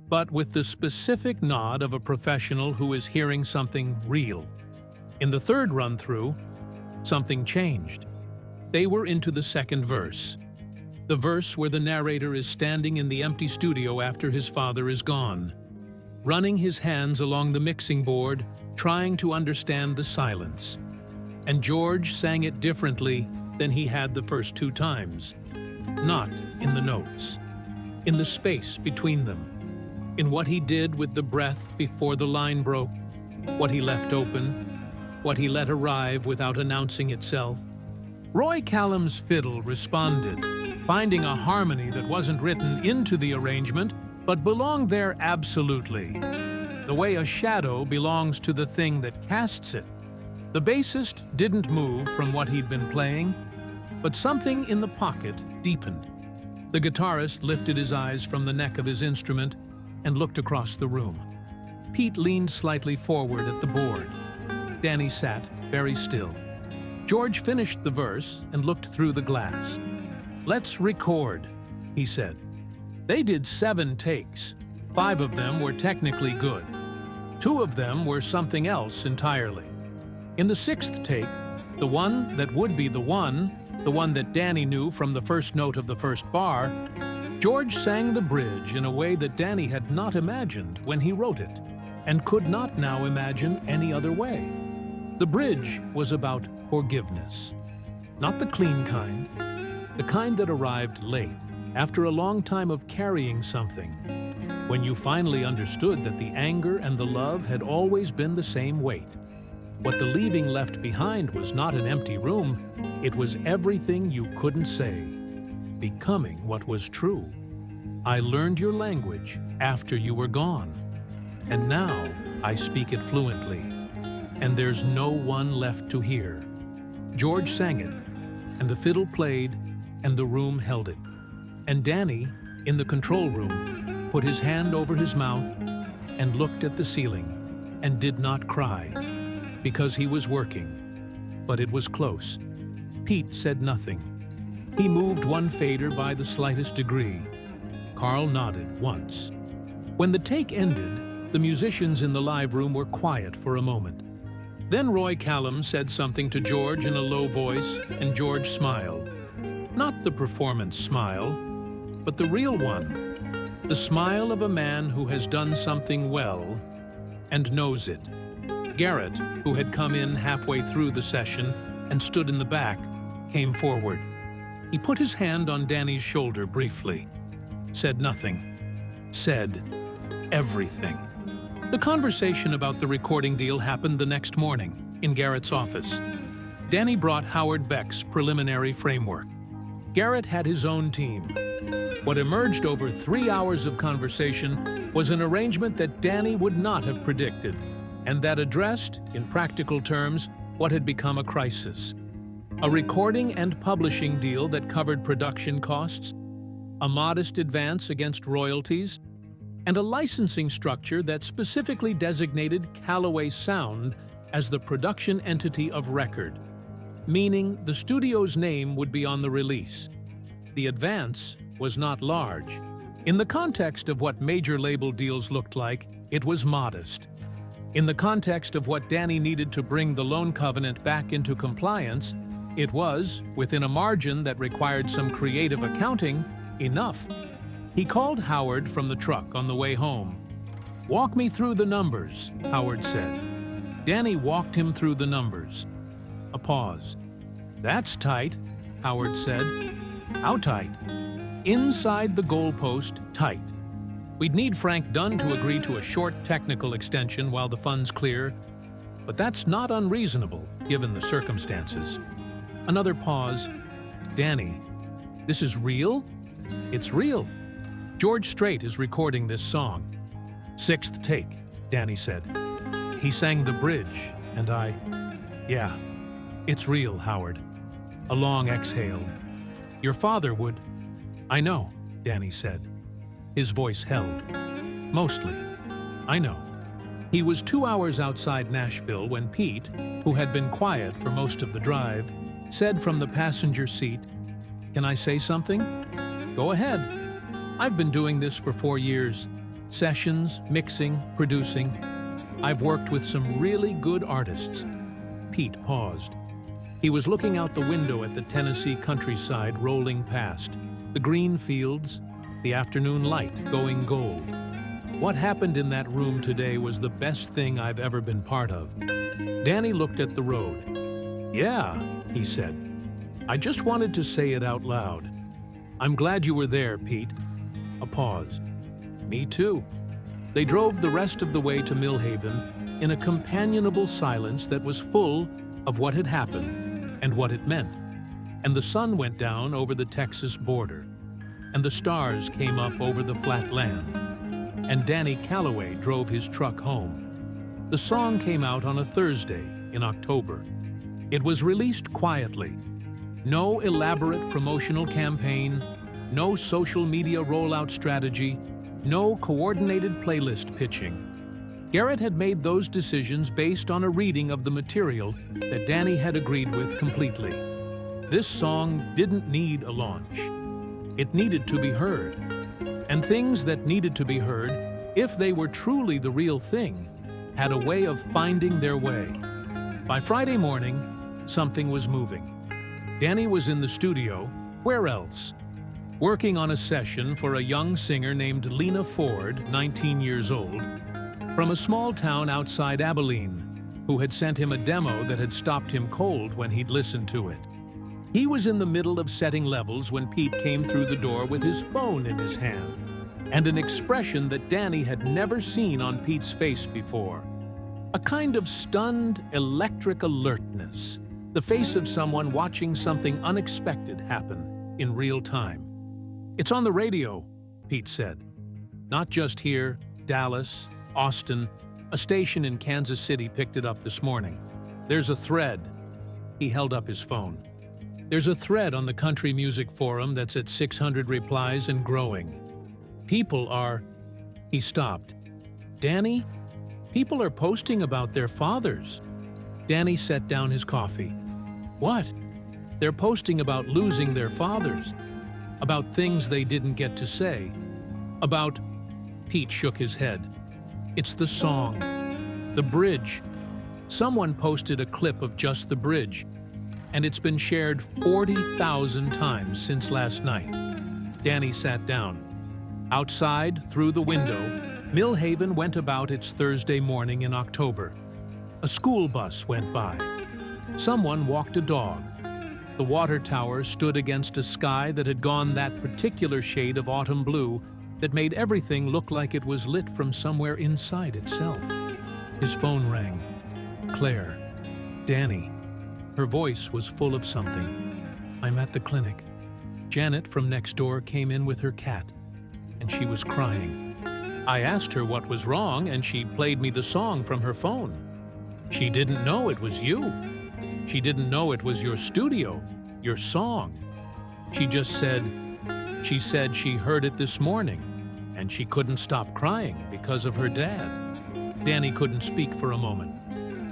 but with the specific nod of a professional who is hearing something real. In the third run-through, something changed. They were into the second verse. The verse where the narrator is standing in the empty studio after his father is gone, running his hands along the mixing board, trying to understand the silence. And George sang it differently than he had the first 2 times. Not in the notes, in the space between them, in what he did with the breath before the line broke, what he left open, what he let arrive without announcing itself. Roy Callum's fiddle responded, finding a harmony that wasn't written into the arrangement, but belonged there absolutely, the way a shadow belongs to the thing that casts it. The bassist didn't move from what he'd been playing, but something in the pocket deepened. The guitarist lifted his eyes from the neck of his instrument and looked across the room. Pete leaned slightly forward at the board. Danny sat very still. George finished the verse and looked through the glass. "Let's record," he said. They did 7 takes. 5 of them were technically good. 2 of them were something else entirely. In the 6th take, the one that would be the one that Danny knew from the first note of the first bar, George sang the bridge in a way that Danny had not imagined when he wrote it, and could not now imagine any other way. The bridge was about forgiveness. Not the clean kind, the kind that arrived late, after a long time of carrying something, when you finally understood that the anger and the love had always been the same weight. What the leaving left behind was not an empty room, it was everything you couldn't say, becoming what was true. I learned your language after you were gone, and now I speak it fluently, and there's no one left to hear. George sang it, and the fiddle played, and the room held it. And Danny, in the control room, put his hand over his mouth and looked at the ceiling, and did not cry, because he was working. But it was close. Pete said nothing. He moved one fader by the slightest degree. Carl nodded once. When the take ended, the musicians in the live room were quiet for a moment. Then Roy Callum said something to George in a low voice, and George smiled. Not the performance smile, but the real one. The smile of a man who has done something well and knows it. Garrett, who had come in halfway through the session and stood in the back, came forward. He put his hand on Danny's shoulder briefly, said nothing, said everything. The conversation about the recording deal happened the next morning in Garrett's office. Danny brought Howard Beck's preliminary framework. Garrett had his own team. What emerged over 3 hours of conversation was an arrangement that Danny would not have predicted, and that addressed, in practical terms, what had become a crisis. A recording and publishing deal that covered production costs, a modest advance against royalties, and a licensing structure that specifically designated Callaway Sound as the production entity of record, meaning the studio's name would be on the release. The advance was not large. In the context of what major label deals looked like, it was modest. In the context of what Danny needed to bring the loan covenant back into compliance, it was, within a margin that required some creative accounting, enough. He called Howard from the truck on the way home. "Walk me through the numbers," Howard said. Danny walked him through the numbers. A pause. "That's tight," Howard said. "How tight?" "Inside the goalpost, tight. We'd need Frank Dunn to agree to a short technical extension while the funds clear, but that's not unreasonable, given the circumstances." Another pause. "Danny, this is real?" "It's real. George Strait is recording this song." "6th take," Danny said. "He sang the bridge, and yeah, it's real, Howard." A long exhale. "Your father would—" "I know," Danny said. His voice held. "Mostly. I know." He was 2 hours outside Nashville when Pete, who had been quiet for most of the drive, said from the passenger seat, "Can I say something?" "Go ahead. I've been doing this for 4 years. Sessions, mixing, producing. I've worked with some really good artists." Pete paused. He was looking out the window at the Tennessee countryside rolling past, the green fields, the afternoon light going gold. What happened in that room today was the best thing I've ever been part of. Danny looked at the road. "Yeah," he said. "I just wanted to say it out loud. I'm glad you were there, Pete." A pause. "Me too." They drove the rest of the way to Millhaven in a companionable silence that was full of what had happened and what it meant. And the sun went down over the Texas border, and the stars came up over the flat land, and Danny Callaway drove his truck home. The song came out on a Thursday in October. It was released quietly. No elaborate promotional campaign, no social media rollout strategy, no coordinated playlist pitching. Garrett had made those decisions based on a reading of the material that Danny had agreed with completely. This song didn't need a launch. It needed to be heard. And things that needed to be heard, if they were truly the real thing, had a way of finding their way. By Friday morning, something was moving. Danny was in the studio, where else? Working on a session for a young singer named Lena Ford, 19 years old, from a small town outside Abilene, who had sent him a demo that had stopped him cold when he'd listened to it. He was in the middle of setting levels when Pete came through the door with his phone in his hand, and an expression that Danny had never seen on Pete's face before. A kind of stunned, electric alertness, the face of someone watching something unexpected happen in real time. "It's on the radio," Pete said. "Not just here, Dallas, Austin, a station in Kansas City picked it up this morning. There's a thread." He held up his phone. "There's a thread on the country music forum that's at 600 replies and growing. People are..." He stopped. "Danny, people are posting about their fathers." Danny set down his coffee. "What?" "They're posting about losing their fathers. About things they didn't get to say. About..." Pete shook his head. "It's the song. The bridge. Someone posted a clip of just the bridge, and it's been shared 40,000 times since last night." Danny sat down. Outside, through the window, Millhaven went about its Thursday morning in October. A school bus went by. Someone walked a dog. The water tower stood against a sky that had gone that particular shade of autumn blue that made everything look like it was lit from somewhere inside itself. His phone rang. Claire. Danny. Her voice was full of something. "I'm at the clinic. Janet from next door came in with her cat, and she was crying. I asked her what was wrong, and she played me the song from her phone. She didn't know it was you. She didn't know it was your studio, your song. She just said she heard it this morning, and she couldn't stop crying because of her dad." Danny couldn't speak for a moment.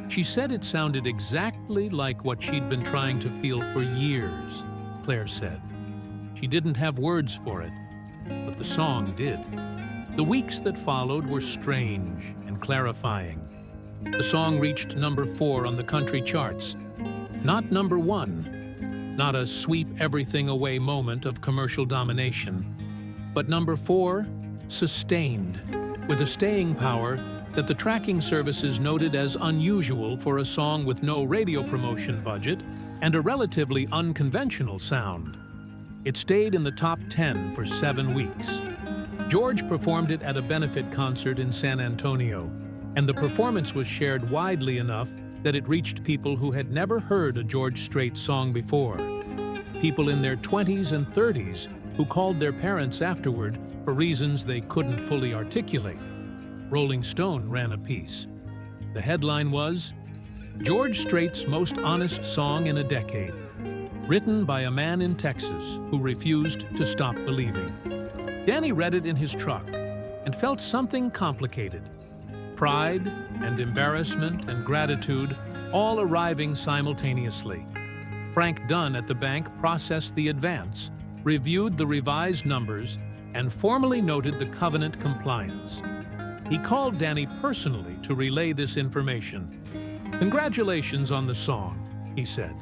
"She said it sounded exactly like what she'd been trying to feel for years," Claire said. "She didn't have words for it, but the song did." The weeks that followed were strange and clarifying. The song reached number 4 on the country charts. Not number 1, not a sweep everything away moment of commercial domination, but number 4, sustained, with a staying power that the tracking services noted as unusual for a song with no radio promotion budget and a relatively unconventional sound. It stayed in the top 10 for 7 weeks. George performed it at a benefit concert in San Antonio, and the performance was shared widely enough that it reached people who had never heard a George Strait song before. People in their 20s and 30s who called their parents afterward for reasons they couldn't fully articulate. Rolling Stone ran a piece. The headline was, "George Strait's most honest song in a decade," written by a man in Texas who refused to stop believing. Danny read it in his truck and felt something complicated. Pride and embarrassment and gratitude all arriving simultaneously. Frank Dunn at the bank processed the advance, reviewed the revised numbers, and formally noted the covenant compliance. He called Danny personally to relay this information. "Congratulations on the song," he said.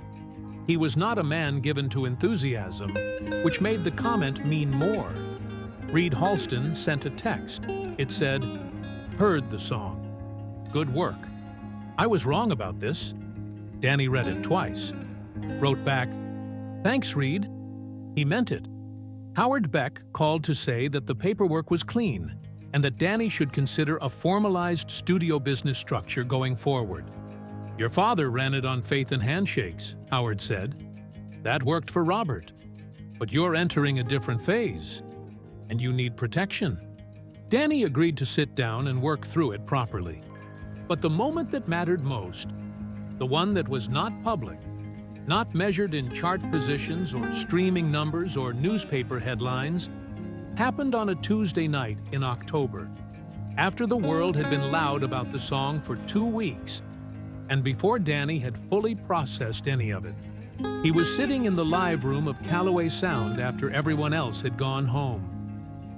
He was not a man given to enthusiasm, which made the comment mean more. Reed Halston sent a text. It said, "Heard the song. Good work. I was wrong about this." Danny read it twice. Wrote back, "Thanks, Reed." He meant it. Howard Beck called to say that the paperwork was clean and that Danny should consider a formalized studio business structure going forward. "Your father ran it on faith and handshakes," Howard said. "That worked for Robert. But you're entering a different phase, and you need protection." Danny agreed to sit down and work through it properly. But the moment that mattered most, the one that was not public, not measured in chart positions or streaming numbers or newspaper headlines, happened on a Tuesday night in October. after the world had been loud about the song for 2 weeks, and before Danny had fully processed any of it. He was sitting in the live room of Callaway Sound after everyone else had gone home.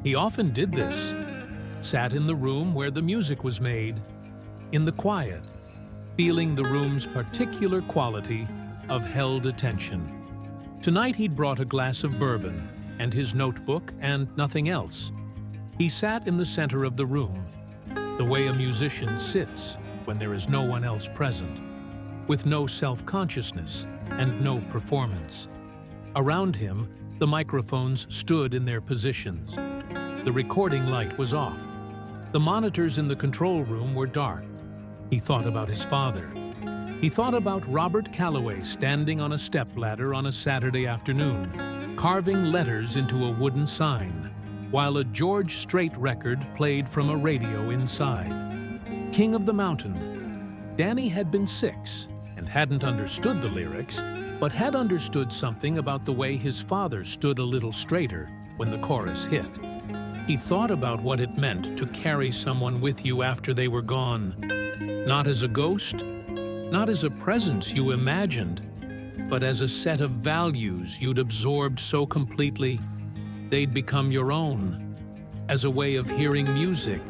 He often did this, sat in the room where the music was made, in the quiet, feeling the room's particular quality of held attention. Tonight he'd brought a glass of bourbon and his notebook and nothing else. He sat in the center of the room, the way a musician sits when there is no one else present, with no self-consciousness and no performance. Around him, the microphones stood in their positions. The recording light was off. The monitors in the control room were dark. He thought about his father. He thought about Robert Callaway standing on a stepladder on a Saturday afternoon, carving letters into a wooden sign, while a George Strait record played from a radio inside. King of the Mountain. Danny had been 6 and hadn't understood the lyrics, but had understood something about the way his father stood a little straighter when the chorus hit. He thought about what it meant to carry someone with you after they were gone, not as a ghost, not as a presence you imagined, but as a set of values you'd absorbed so completely they'd become your own, as a way of hearing music,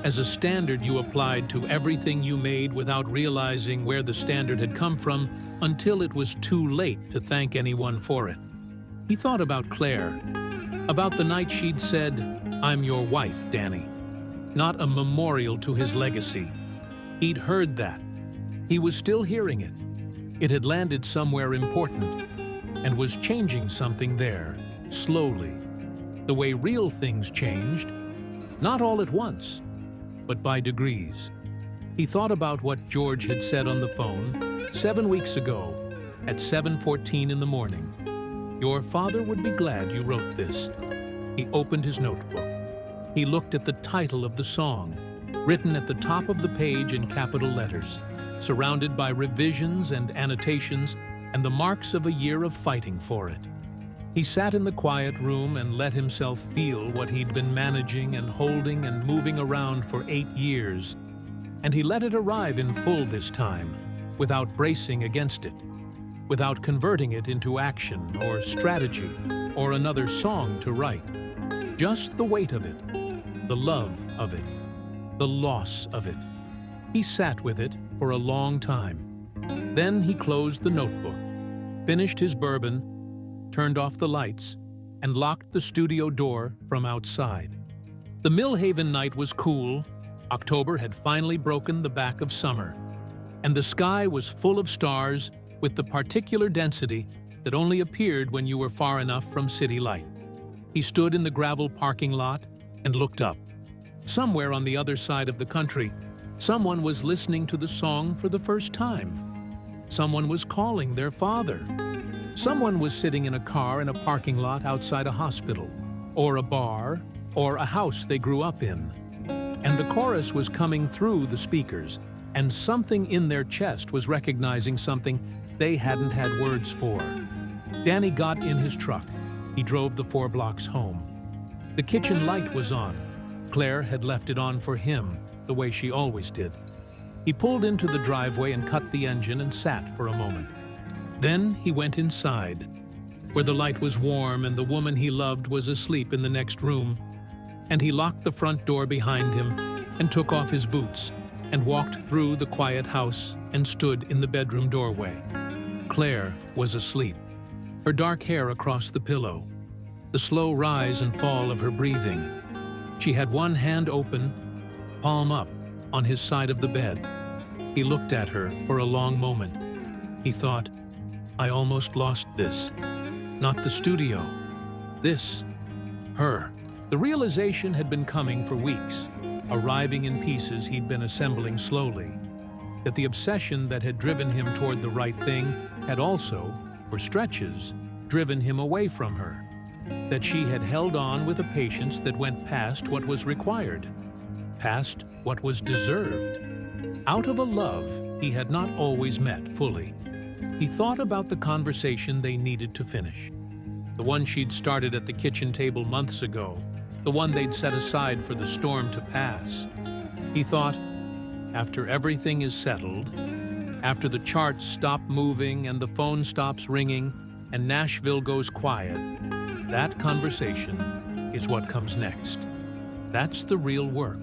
as a standard you applied to everything you made without realizing where the standard had come from until it was too late to thank anyone for it. He thought about Claire, about the night she'd said, "I'm your wife, Danny," not a memorial to his legacy. He'd heard that. He was still hearing it. It had landed somewhere important and was changing something there, slowly. The way real things changed, not all at once, but by degrees. He thought about what George had said on the phone 7 weeks ago at 7:14 in the morning. Your father would be glad you wrote this. He opened his notebook. He looked at the title of the song, written at the top of the page in capital letters, surrounded by revisions and annotations and the marks of a year of fighting for it. He sat in the quiet room and let himself feel what he'd been managing and holding and moving around for 8 years. And he let it arrive in full this time, without bracing against it, without converting it into action or strategy or another song to write. Just the weight of it, the love of it, the loss of it. He sat with it for a long time. Then he closed the notebook, finished his bourbon, turned off the lights, and locked the studio door from outside. The Millhaven night was cool. October had finally broken the back of summer, and the sky was full of stars with the particular density that only appeared when you were far enough from city light. He stood in the gravel parking lot and looked up. Somewhere on the other side of the country, someone was listening to the song for the first time. Someone was calling their father. Someone was sitting in a car in a parking lot outside a hospital, or a bar, or a house they grew up in. And the chorus was coming through the speakers, and something in their chest was recognizing something they hadn't had words for. Danny got in his truck. He drove the 4 blocks home. The kitchen light was on. Claire had left it on for him, the way she always did. He pulled into the driveway and cut the engine and sat for a moment. Then he went inside, where the light was warm and the woman he loved was asleep in the next room, and he locked the front door behind him and took off his boots and walked through the quiet house and stood in the bedroom doorway. Claire was asleep, her dark hair across the pillow, the slow rise and fall of her breathing. She had one hand open, palm up, on his side of the bed. He looked at her for a long moment. He thought, I almost lost this. Not the studio. This. Her. The realization had been coming for weeks, arriving in pieces he'd been assembling slowly. That the obsession that had driven him toward the right thing had also, for stretches, driven him away from her. That she had held on with a patience that went past what was required, past what was deserved, out of a love he had not always met fully. He thought about the conversation they needed to finish, the one she'd started at the kitchen table months ago, the one they'd set aside for the storm to pass. He thought, after everything is settled, after the charts stop moving and the phone stops ringing and Nashville goes quiet, that conversation is what comes next. That's the real work.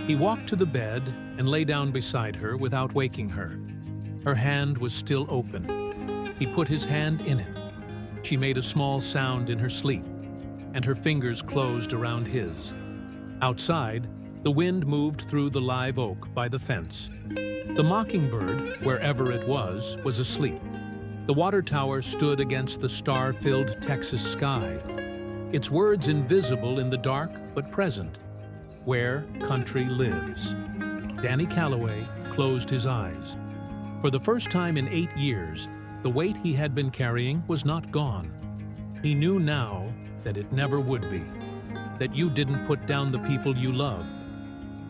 He walked to the bed and lay down beside her without waking her. Her hand was still open. He put his hand in it. She made a small sound in her sleep, and her fingers closed around his. Outside, the wind moved through the live oak by the fence. The mockingbird, wherever it was asleep. The water tower stood against the star-filled Texas sky, its words invisible in the dark but present. Where country lives. Danny Calloway closed his eyes. For the first time in 8 years, the weight he had been carrying was not gone. He knew now that it never would be, that you didn't put down the people you loved.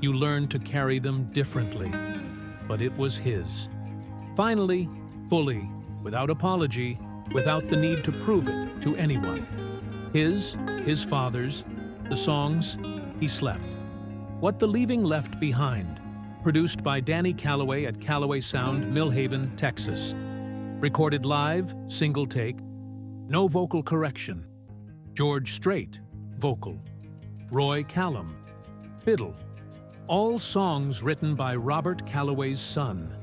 You learned to carry them differently, but it was his. Finally, fully, without apology, without the need to prove it to anyone. His father's, the songs, he slept. What the Leaving Left Behind, produced by Danny Calloway at Calloway Sound, Millhaven, Texas. Recorded live, single take, no vocal correction. George Strait, vocal. Roy Callum, fiddle. All songs written by Robert Calloway's son,